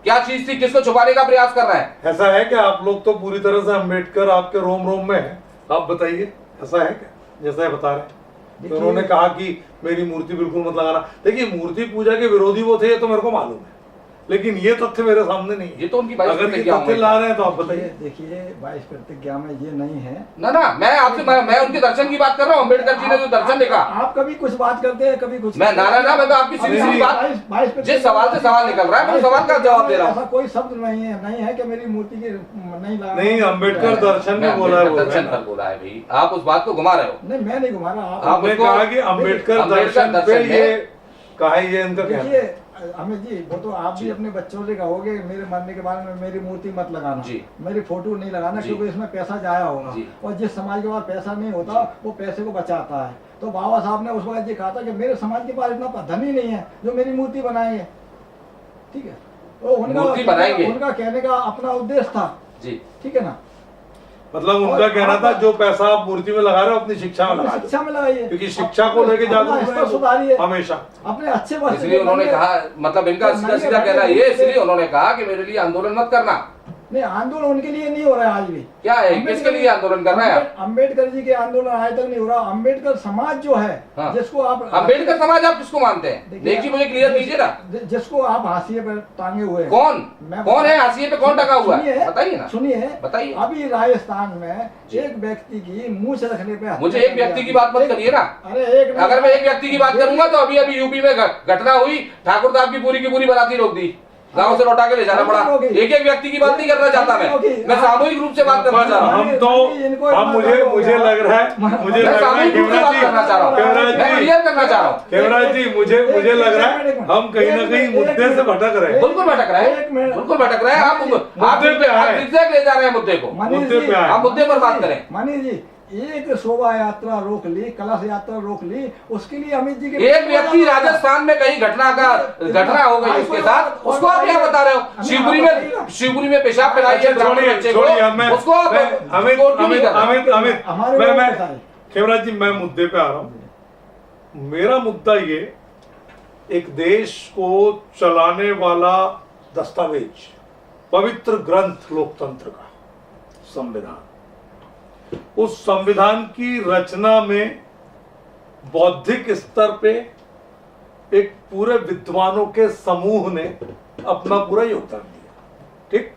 क्या चीज थी, किसको छुपाने का प्रयास कर रहा है? ऐसा है कि आप लोग तो पूरी तरह से अम्बेडकर आपके रोम रोम में है। आप बताइए, ऐसा है क्या जैसा है बता रहे? तो उन्होंने कहा कि मेरी मूर्ति बिल्कुल मत लगाना। देखिए, मूर्ति पूजा के विरोधी वो थे, ये तो मेरे को मालूम है, लेकिन ये तथ्य मेरे सामने नहीं। ये तो उनकी अगर ये तथ्य ला रहे हैं तो आप बताइए। देखिए 22 प्रतिज्ञा में ये नहीं है ना। मैं आपसे मैं उनके दर्शन की बात कर रहा हूँ। अम्बेडकर जी ने जो दर्शन देखा, आप कभी कुछ बात करते हैं, कभी कुछ। मैं मैं तो आपकी सीधी बात, जिस सवाल से सवाल निकल रहा है, मैं सवाल का जवाब दे रहा हूँ। ऐसा कोई शब्द नहीं है कि मेरी मूर्ति की नहीं, अम्बेडकर दर्शन में बोला है, दर्शन पर बोला है भाई। आप उस बात को घुमा रहे हो। नहीं, मैं नहीं घुमा रहा। आपने कहा कि अम्बेडकर दर्शन पे ये कहा, ये इनका कहना है। अमित जी, वो तो आप भी अपने बच्चों से कहोगे मेरे मरने के बाद में मेरी मूर्ति मत लगाना, मेरी फोटो नहीं लगाना, क्योंकि इसमें पैसा जाया होगा। और जिस समाज के पास पैसा नहीं होता वो पैसे को बचाता है। तो बाबा साहब ने उस वक्त ये कहा था कि मेरे समाज के पास इतना धन ही नहीं है जो मेरी मूर्ति बनाएंगे। ठीक है, तो उनका कहने का अपना उद्देश्य था जी। ठीक है ना, मतलब उनका कहना था जो पैसा आप मूर्ति में लगा रहे हो अपनी शिक्षा में लगाइए, शिक्षा में लगाइए, क्योंकि शिक्षा को लेके जागरूक सुधारिए हमेशा अपने अच्छे। इसलिए उन्होंने कहा, मतलब इनका सीधा कहना ये, इसलिए उन्होंने कहा कि मेरे लिए आंदोलन मत करना। नहीं, आंदोलन उनके लिए नहीं हो रहा है आज भी। क्या है, किसके लिए आंदोलन कर रहे हैं? अम्बेडकर जी के आंदोलन आज तक नहीं हो रहा। अम्बेडकर समाज जो है, जिसको आप अम्बेडकर समाज आप किसको मानते हैं? देखिए, मुझे क्लियर कीजिए ना। जिसको आप हाशिए पर टांगे हुए, कौन है हाशिए पे? कौन टंगा हुआ है? बताइए ना। सुनिए, बताइए। अभी राजस्थान में एक व्यक्ति की मुंह से रखने पे, मुझे एक व्यक्ति की बात मत करिए ना। अरे अगर मैं एक व्यक्ति की बात करूंगा तो अभी यूपी में घटना हुई, ठाकुर साहब की पूरी बाराती रोक दी। गांव से लौटा के ले जाना पड़ा। एक एक व्यक्ति की बात नहीं करना चाहता मैं सामूहिक रूप से बात करना चाह रहा हूँ। हम तो हम मुझे लग रहा है सामूहिक रूप से बात करना चाह रहा हूँ, क्लियर करना चाह रहा हूँ। केवराज जी मुझे लग रहा है हम कहीं ना कहीं मुद्दे से भटक रहे हैं। बिल्कुल भटक रहा है, बिल्कुल भटक रहा है। आप zigzag ले जा रहे हैं मुद्दे को। आप मुद्दे पर बात करें। मनीष जी, एक शोभा यात्रा रोक ली, कलश यात्रा रोक ली, उसके लिए अमित जी के एक व्यक्ति राजस्थान में कहीं घटना हो गई उसके साथ, उसको आप क्या बता रहे हो? शिवपुरी में पेशाब फैलाइए ब्राह्मण बच्चे को, उसको आप अमित मैं केवराज जी मैं मुद्दे पे आ रहा हूँ। मेरा मुद्दा ये, एक देश को चलाने वाला दस्तावेज, पवित्र ग्रंथ लोकतंत्र का संविधान, उस संविधान की रचना में बौद्धिक स्तर पे एक पूरे विद्वानों के समूह ने अपना पूरा योगदान दिया। ठीक,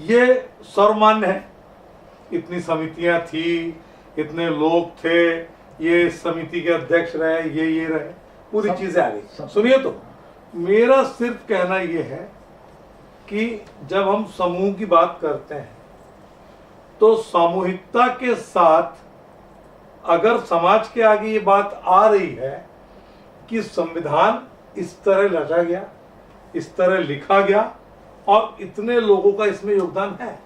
ये सर्वमान्य है। इतनी समितियां थी, इतने लोग थे, ये समिति के अध्यक्ष रहे, ये रहे, पूरी चीजें आ गई। सुनिए तो, मेरा सिर्फ कहना यह है कि जब हम समूह की बात करते हैं तो सामूहिकता के साथ अगर समाज के आगे ये बात आ रही है कि संविधान इस तरह रचा गया, इस तरह लिखा गया और इतने लोगों का इसमें योगदान है,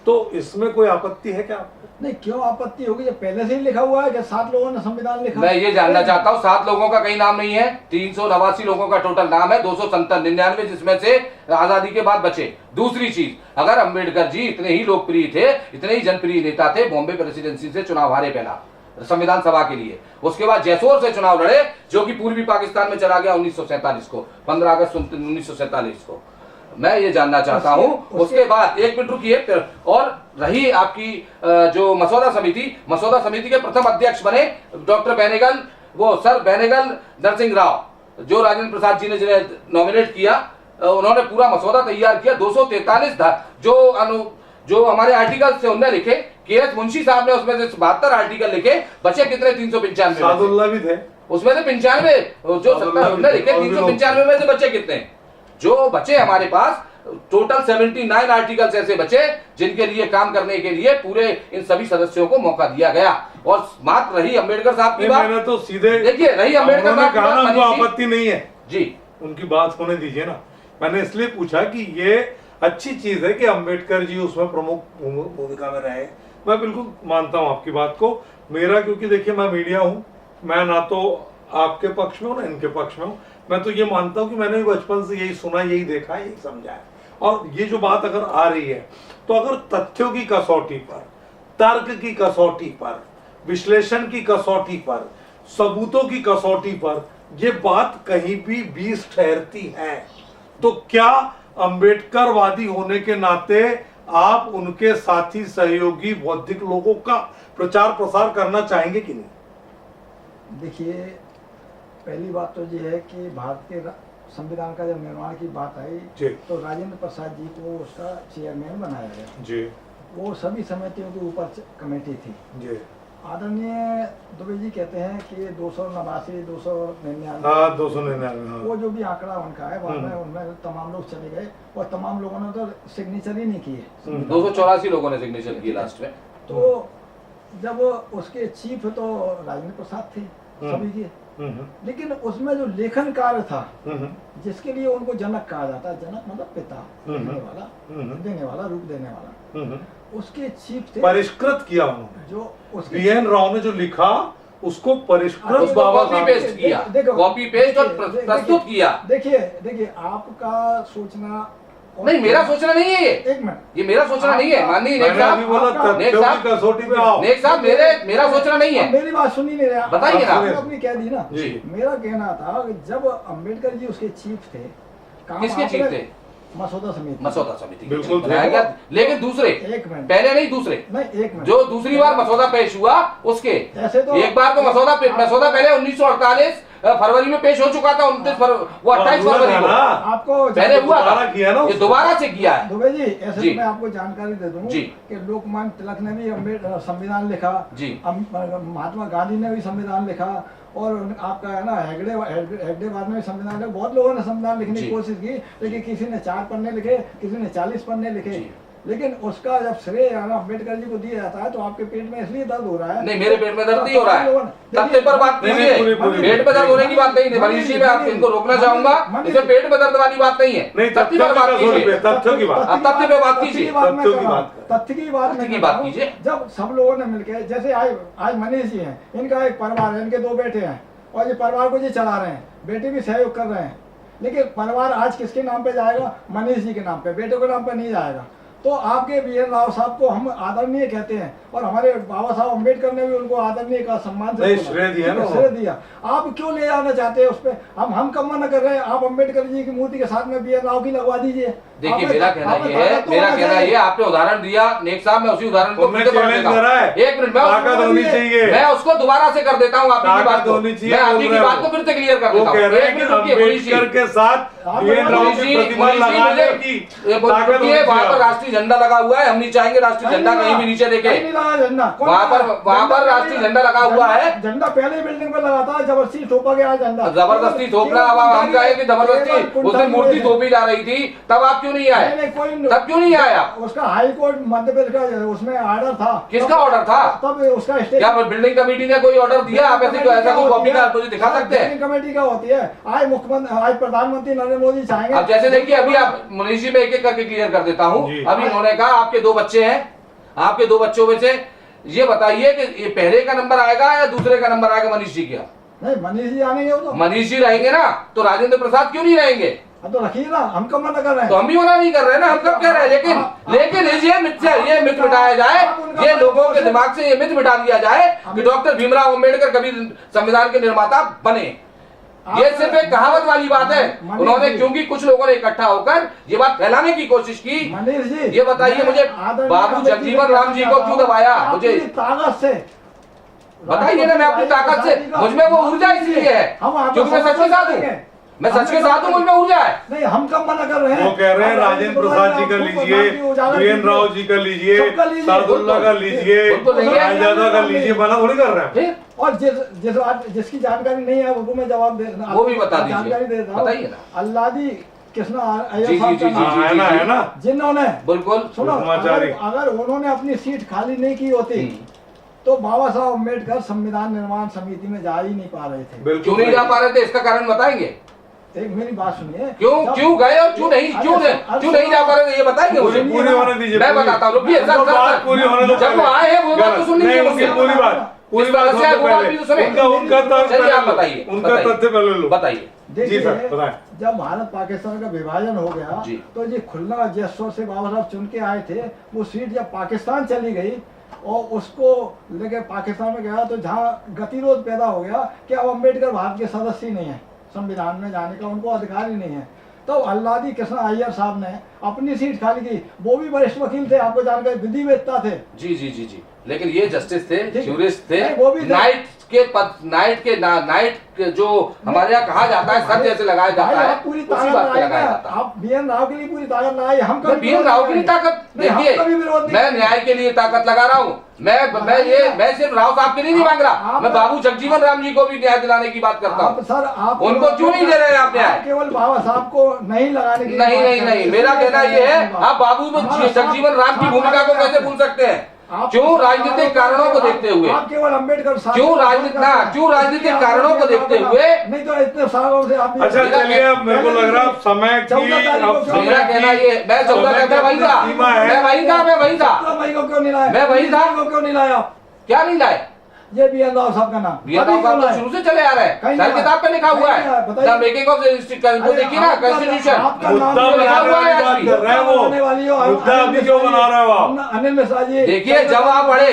तो इसमें कोई आपत्ति है क्या? नहीं, क्यों आपत्ति होगी जब पहले से ही लिखा हुआ है कि 7 लोगों ने संविधान लिखा। मैं ये जानना चाहता हूँ, 7 लोगों का कहीं नाम नहीं है, 389 लोगों का टोटल नाम है, 299 जिसमें से आजादी के बाद बचे। दूसरी चीज, अगर अंबेडकर जी इतने ही लोकप्रिय थे, इतने ही जनप्रिय नेता थे, बॉम्बे प्रेसिडेंसी से चुनाव हारे पहला संविधान सभा के लिए, उसके बाद जैसोर से चुनाव लड़े जो कि पूर्वी पाकिस्तान में चला गया 1947 को, 15 अगस्त 1947 को। मैं ये जानना चाहता हूं, उसके बाद एक मिनट रुकिए। और रही आपकी जो मसौदा समिति के प्रथम अध्यक्ष बने डॉक्टर बेनेगल, वो सर बेनेगल नरसिंह राव, जो राजेंद्र प्रसाद जी ने जिन्हें नॉमिनेट किया, उन्होंने पूरा मसौदा तैयार किया। 243 जो हमारे आर्टिकल थे उनने लिखे, के.एस. मुंशी साहब ने उसमें से 72 आर्टिकल लिखे, बचे कितने? 395 सादुल्लाह भी थे उसमें से 95, जो 70 उनने लिखे, 395 में से बचे कितने? जो बचे हमारे पास टोटल 79 आर्टिकल्स ऐसे बचे जिनके लिए काम करने के लिए पूरे इन सभी सदस्यों को मौका दिया गया। और मात्र रही अंबेडकर साहब की बात, मैंने तो सीधे देखिए रही अंबेडकर साहब की बात, उनको आपत्ति नहीं है जी, उनकी बात होने दीजिए ना। मैंने इसलिए पूछा कि ये अच्छी चीज है कि अंबेडकर जी उसमें प्रमुख भूमिका में रहे। मैं बिल्कुल मानता हूं आपकी बात को। मेरा, क्योंकि देखिए मैं मीडिया हूं, मैं ना तो आपके पक्ष में हूं ना इनके पक्ष में हूं। मैं तो ये मानता हूं कि मैंने भी बचपन से यही सुना, यही देखा, यही समझा है। और ये जो बात अगर आ रही है, तो अगर तथ्यों की कसौटी पर, तर्क की कसौटी पर, विश्लेषण की कसौटी पर, सबूतों की कसौटी पर ये बात कहीं भी 20 ठहरती है, तो क्या अंबेडकरवादी होने के नाते आप उनके साथी सहयोगी बौद्धिक लोगों का प्रचार प्रसार करना चाहेंगे कि नहीं? देखिए, पहली बात तो ये है कि भारत के संविधान का जब निर्माण की बात आई तो राजेंद्र प्रसाद जी को उसका चेयरमैन बनाया गया जी। वो सभी समितियों के ऊपर कमेटी थी जी। आदरणीय दुबे जी कहते हैं कि 289 299 वो जो भी आंकड़ा उनका है उनमें तमाम लोग चले गए और तमाम लोगों ने तो सिग्नेचर ही नहीं किए। 284 लोगों ने सिग्नेचर किए लास्ट में। तो जब उसके चीफ तो राजेंद्र प्रसाद थे सभी के, लेकिन उसमें जो लेखन कार्य था जिसके लिए उनको जनक कहा जाता है, जनक मतलब पिता, देने वाला रूप देने वाला, उसके चीफ थे। परिष्कृत किया उन्होंने, जो बी.एन. राव ने जो लिखा उसको परिष्कृत कॉपी पेस्ट किया, कॉपी पेस्ट और प्रस्तुत किया। देखिए आपका सोचना नहीं, मेरा सोचना नहीं है ये। एक मिनट, ये मेरा सोचना नहीं है, माननीय नेक साहब, मेरा सोचना नहीं है। मेरी बात सुनी नहीं रहा, बताइए ना। अपनी कह दी ना। मेरा कहना था कि जब अंबेडकर जी उसके चीफ थे, किसके चीफ थे? मसौदा समिति बिल्कुल गया, लेकिन दूसरे, पहले नहीं दूसरे, एक मिनट, जो दूसरी बार मसौदा पेश हुआ उसके, ऐसे तो एक बार तो मसौदा पहले 1948 फरवरी में पेश हो चुका था, 29 वो 28 हुआ फरवरी था को ना। आपको पहले हुआ था, दोबारा किया ना ये उसको। दोबारा से किया है। दुबे जी ऐसे जी। तो मैं आपको जानकारी दे दूं जी। कि लोकमान्य तिलक ने भी संविधान लिखा, जी। महात्मा गांधी ने भी संविधान लिखा, और आपका है ना हेगडेवार ने भी संविधान लिखा। बहुत लोगों ने संविधान लिखने जी। की कोशिश की, लेकिन किसी ने 4 पन्ने लिखे, किसी ने 40 पन्ने लिखे, जी। लेकिन उसका जब श्रेय अम्बेडकर जी को दिया जाता है तो आपके पेट में इसलिए दर्द हो रहा है। नहीं, मेरे पेट में दर्द नहीं हो रहा है, देखिए, तथ्य पर बात नहीं, कीजिए। नहीं, पूरी- पेट में दर्द होने की बात नहीं है मनीष जी, मैं आप इनको रोकना चाहूंगा, इसमें पेट में दर्द वाली बात नहीं है, नहीं, तथ्य पर बात कीजिए। तथ्यों की बात। अब तथ्य पे बात कीजिए। तथ्य की बात तथ्य की मैं बात कर रहा हूं। कीजिए। जब सब लोगों ने मिलकर, जैसे आज मनीष जी हैं, इनका एक परिवार है, इनके 2 बेटे हैं और ये परिवार को ये चला रहे हैं, बेटे भी सहयोग कर रहे हैं, लेकिन परिवार आज किसके नाम पे जाएगा? मनीष जी के नाम पे, बेटे के नाम पे नहीं जाएगा। तो आपके BN राव साहब को हम आदरणीय कहते हैं, और हमारे बाबा साहब अम्बेडकर ने भी उनको आदरणीय का सम्मान से नहीं, बोला। श्रेय दिया ना। श्रेय दिया। आप क्यों ले आना चाहते हैं उस पे? हम कम मना कर रहे हैं, आप अम्बेडकर जी की मूर्ति के साथ में BN राव की लगवा दीजिए। देखिए, मेरा कहना ये है, आपने उदाहरण दिया नेक साहब, मैं उसी उदाहरण को उनने फिर से पढ़ चैलेंज देता हूं। करा है। एक मिनट, ताकत होनी चाहिए। मैं उसको दोबारा से कर देता हूँ, आप ही की बात ताकत को, होनी चाहिए, मैं आप ही बोल की रहे बात हो। को फिर से क्लियर कर वो देता हूँ। कह रहे हैं एक कि मिनट रुकिए, मनीष जी। अम्बेडकर के साथ BN राव मनीष की जी, प्रतिमा मनीष जी, लगाने मुझे- की ये बोल ताकत रखिए, होनी वहाँ पर चाहिए। राष्ट्रीय झंडा लगा हुआ है, हम नहीं चाहेंगे राष्ट्रीय झंडा कहीं भी नीचे देखे। कहीं नहीं लगा झंडा। कौन वहाँ लगा? पर राष्ट्रीय झंडा लगा हुआ है। झंडा पहले बिल्डिंग पे लगा था, जबरदस्ती थोपा गया झंडा। जबरदस्ती थोपना, अब हम कहे कि जबरदस्ती उसने मूर्ति थोपी जा रही थी, तब आप क्यों नहीं आए? तब क्यों नहीं आया? उसका हाई कोर्ट मध्य प्रदेश का उसमें ऑर्डर था। किसका ऑर्डर था? तब उसका स्टेट क्या बिल्डिंग कमेटी ने कोई ऑर्डर दिया? आप ऐसी ऐसा कोई कॉपी का मुझे दिखा सकते हैं? कमेटी का होती है। आज मुख्यमंत्री, आज प्रधानमंत्री नरेंद्र मोदी चाहेंगे। अब जैसे देखिए, अभी आप मनीष जी, मैं एक एक करके क्लियर कर देता हूँ। जी। अभी इन्होंने कहा आपके 2 बच्चे हैं, आपके 2 बच्चों में से ये बताइए कि ये पहले का नंबर आएगा या दूसरे का नंबर आएगा मनीष जी का? नहीं, मनीष जी आने वो तो। मनीष जी रहेंगे ना, तो राजेंद्र प्रसाद क्यों नहीं रहेंगे? अब तो रखिए ना, हम कब मना कर रहे हैं? तो हम भी मना नहीं कर रहे हैं ना, हम कब कह रहे हैं, लेकिन ये मिथ मिटाया जाए, ये लोगों के दिमाग से ये मिथ मिटा दिया जाए कि डॉक्टर भीमराव अम्बेडकर कभी संविधान के निर्माता बने। ये सिर्फ एक कहावत वाली बात है। उन्होंने, क्योंकि कुछ लोगों ने इकट्ठा होकर ये बात फैलाने की कोशिश की। मनीष जी, ये बताइए मुझे, बाबू जगजीवन राम जी को क्यों दबाया? मुझे ताकत से बताइए ना, मैं अपनी ताकत से, मुझमें वो ऊर्जा इसलिए है क्योंकि मैं सच के साथ हूँ, मैं सच के साथ हूँ, मुझमें ऊर्जा है। नहीं, हम कब मना कर रहे हैं? वो कह रहे हैं राजेंद्र प्रसाद जी का लीजिए, BN राव जी का लीजिए, सादुल्ला का लीजिए, रायजादा का लीजिए, मना थोड़ी कर रहे हैं। फिर और जिसकी जानकारी नहीं है उनको मैं जवाब दे, वो भी बता दीजिए। जानकारी दे रहा हूं। बताइए ना। अल्लादी कृष्णा अय्यर जी, साहब जी, का जी, नाम, हाँ, है ना, जिन्होंने, बिल्कुल। सुनो, ब्रह्मचारी। अगर उन्होंने अपनी सीट खाली नहीं की होती तो बाबा साहब अम्बेडकर संविधान निर्माण समिति में जा ही नहीं पा रहे थे। क्यों नहीं जा पा रहे थे, इसका कारण बताएंगे? एक मेरी बात सुनिए, क्यों गए और क्यों नहीं जा पा रहे थे, ये बताएंगे मुझे? पूरी होने दीजिए। मैं बताता हूँ, रुकिए सर, बात पूरी होने दो। जब वो आए हैं वो बात तो सुन लीजिए मुझसे। पूरी बात इस तरह से वो बात भी तो सुने। उनका चलिए आप बताइए, उनका तथ्य पहले लो। बताइए। जी सर, बताएं। जब भारत पाकिस्तान का विभाजन हो गया जी। तो ये खुला जैसों से बाबा साहब चुन के आए थे, वो सीट जब पाकिस्तान चली गई और उसको लेके पाकिस्तान में गया तो जहाँ गतिरोध पैदा हो गया कि अब अम्बेडकर भारत के सदस्य ही नहीं है, संविधान में जाने का उनको अधिकार ही नहीं है। तो अल्लादी कृष्णा अय्यर साहब ने अपनी सीट खाली की। वो भी वरिष्ठ वकील थे, आपको जानकारी, विधिवेत्ता थे। जी जी जी जी, लेकिन ये जस्टिस थे, ठीक। ज्यूरिस्ट थे, नहीं, वो भी थे। नाइट के जो हमारे यहाँ कहा जाता है, सर जैसे लगाया जाता है, पूरी उसी ताकत बात पे लगाई लगाया ना, जाता है। आप BN राव के लिए पूरी ताकत लगाई। हम कभी BN राव की नहीं ताकत, नहीं, हम देखिए कभी विरोध नहीं मैं किया। न्याय के लिए ताकत लगा रहा हूँ। मैं सिर्फ राव साहब के लिए नहीं मांग रहा, मैं बाबू जगजीवन राम जी को भी न्याय दिलाने की बात करता आप हूँ। सर, आप उनको क्यों नहीं दे रहे हैं आप न्याय? केवल बाबा साहब को नहीं लगाने की नहीं, मेरा कहना ये है, आप बाबू जगजीवन राम की भूमिका को कैसे भूल सकते हैं? क्यों राजनीतिक कारणों को देखते हुए? आप केवल अम्बेडकर साहब क्यों राजनीतिक कारणों को देखते हुए? नहीं तो इतने सालों से आप अच्छा चलिए, अब मेरे को लग रहा है समय की, मेरा कहना ये, मैं 14 में वही था, मैं वही था, मई को क्यों नहीं लाया? मैं वही था। क्यों नहीं लाया? क्या नहीं लाए? ये BN राव साहब का नाम BN राव साहब तो शुरू से चले आ रहे हैं, कहीं सर नहीं किताब पे लिखा हुआ कहीं नहीं है, बताइए। द मेकिंग ऑफ देखिए ना, कॉन्स्टिट्यूशन मुद्दा लिखा हुआ है आज भी। कर रहे हैं वो, मुद्दा अभी क्यों बना रहे हो आप? अनिल मिश्रा जी, देखिए, जब आप पढ़े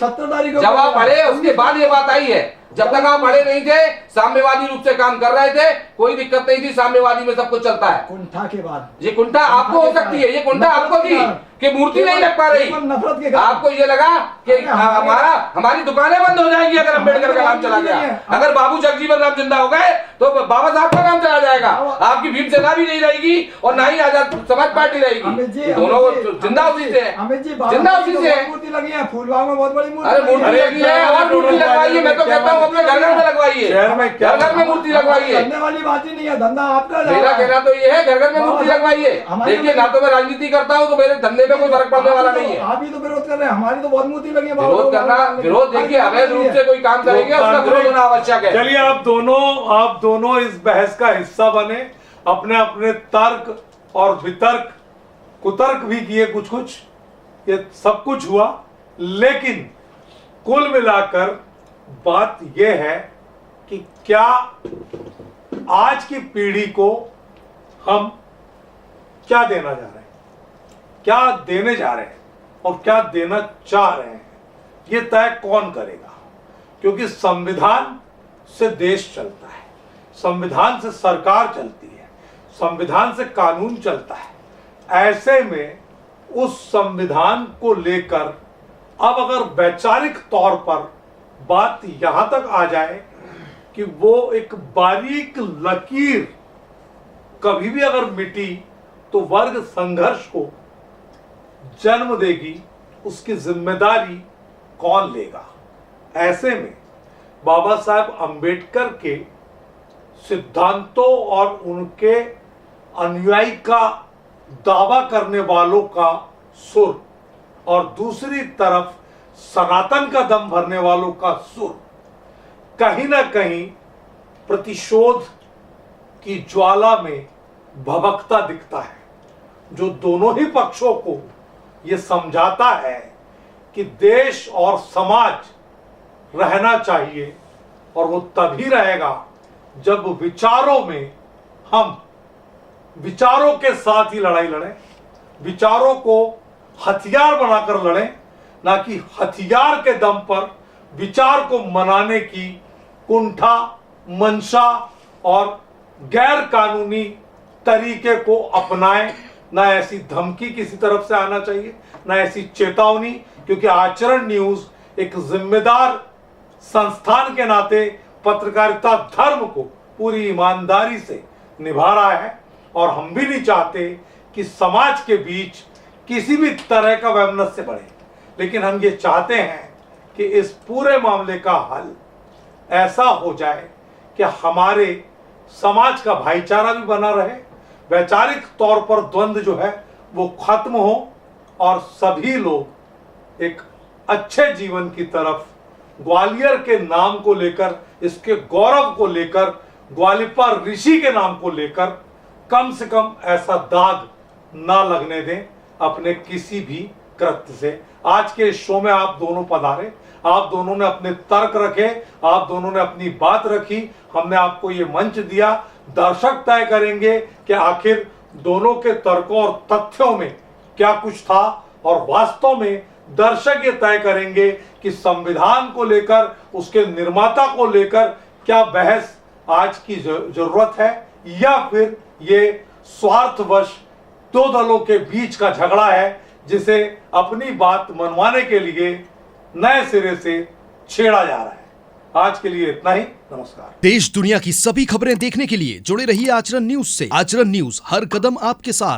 17 तारीख को जब आप पढ़े, उसके बाद ये बात आई है। जब तक आप पढ़े नहीं थे, साम्यवादी रूप से काम कर रहे थे, कोई दिक्कत नहीं थी, साम्यवादी में सब कुछ चलता है। कुंठा के बाद ये कुंठा आपको हो सकती है, ये कुंठा आपको थी, कि मूर्ति नहीं लग पा रही। केवल नफरत के कारण। आपको ये लगा कि हमारी दुकानें बंद हो जाएंगी अगर अम्बेडकर का नाम चला गया, अगर बाबू जगजीवन राम जिंदा हो गए तो बाबा साहब का नाम चला जाएगा, आपकी भीम सेना भी नहीं रहेगी और ना ही आजाद समाज पार्टी रहेगी। दोनों जिंदा उसी से है, जिंदा उसी से है। मूर्ति लगी है फूलबाग में, बहुत बड़ी मूर्ति अरे मूर्ति लगी है और मूर्ति लगवाइए, मैं तो कहता हूँ अपने घर घर में लगवाइए, घर घर में मूर्ति लगवाइए। करने वाली बात ही नहीं है, धंधा आपका। मेरा कहना तो ये है घर घर में मूर्ति लगवाइए। देखिए ना तो मैं राजनीति करता हूँ तो मेरे धंधे में कोई फर्क पड़ने वाला नहीं है। आप ही तो विरोध कर रहे हैं, हमारी तो बहुत मूर्ति लगी है। विरोध करना, विरोध देखिए अवैध रूप से कोई काम करेंगे उसका विरोध होना आवश्यक है। चलिए आप दोनों इस बहस का हिस्सा बने, अपने अपने तर्क और वितर्क कुतर्क भी किए, कुछ ये सब कुछ हुआ, लेकिन कुल मिलाकर बात यह है कि क्या आज की पीढ़ी को हम क्या देना जा रहे हैं, क्या देने जा रहे हैं और क्या देना चाह रहे हैं, ये तय कौन करेगा। क्योंकि संविधान से देश चलता है, संविधान से सरकार चलती है, संविधान से कानून चलता है। ऐसे में उस संविधान को लेकर अब अगर वैचारिक तौर पर बात यहां तक आ जाए कि वो एक बारीक लकीर कभी भी अगर मिटी तो वर्ग संघर्ष को जन्म देगी, उसकी जिम्मेदारी कौन लेगा। ऐसे में बाबा साहब अंबेडकर के सिद्धांतों और उनके अनुयायी का दावा करने वालों का सुर और दूसरी तरफ सनातन का दम भरने वालों का सुर कहीं ना कहीं प्रतिशोध की ज्वाला में भभकता दिखता है, जो दोनों ही पक्षों को यह समझाता है कि देश और समाज रहना चाहिए और वो तभी रहेगा जब विचारों में हम विचारों के साथ ही लड़ाई लड़ें, विचारों को हथियार बनाकर लड़ें, ना कि हथियार के दम पर विचार को मनाने की कुंठा मंशा और गैर कानूनी तरीके को अपनाएं। ना ऐसी धमकी किसी तरफ से आना चाहिए, ना ऐसी चेतावनी, क्योंकि आचरण न्यूज एक जिम्मेदार संस्थान के नाते पत्रकारिता धर्म को पूरी ईमानदारी से निभा रहा है और हम भी नहीं चाहते कि समाज के बीच किसी भी तरह का वैमनस्य बढ़े। लेकिन हम ये चाहते हैं कि इस पूरे मामले का हल ऐसा हो जाए कि हमारे समाज का भाईचारा भी बना रहे, वैचारिक तौर पर द्वंद्व जो है वो खत्म हो और सभी लोग एक अच्छे जीवन की तरफ ग्वालियर के नाम को लेकर, इसके गौरव को लेकर, ग्वालिपर ऋषि के नाम को लेकर कम से कम ऐसा दाग ना लगने दें अपने किसी भी कृत्य से। आज के शो में आप दोनों पधारे, आप दोनों ने अपने तर्क रखे, आप दोनों ने अपनी बात रखी, हमने आपको ये मंच दिया। दर्शक तय करेंगे कि आखिर दोनों के तर्कों और तथ्यों में क्या कुछ था, और वास्तव में दर्शक ये तय करेंगे कि संविधान को लेकर, उसके निर्माता को लेकर क्या बहस आज की जरूरत है, या फिर ये स्वार्थवश दो दलों के बीच का झगड़ा है जिसे अपनी बात मनवाने के लिए नए सिरे से छेड़ा जा रहा है। आज के लिए इतना ही, नमस्कार। देश दुनिया की सभी खबरें देखने के लिए जुड़े रहिए आचरण न्यूज से। आचरण न्यूज, हर कदम आपके साथ।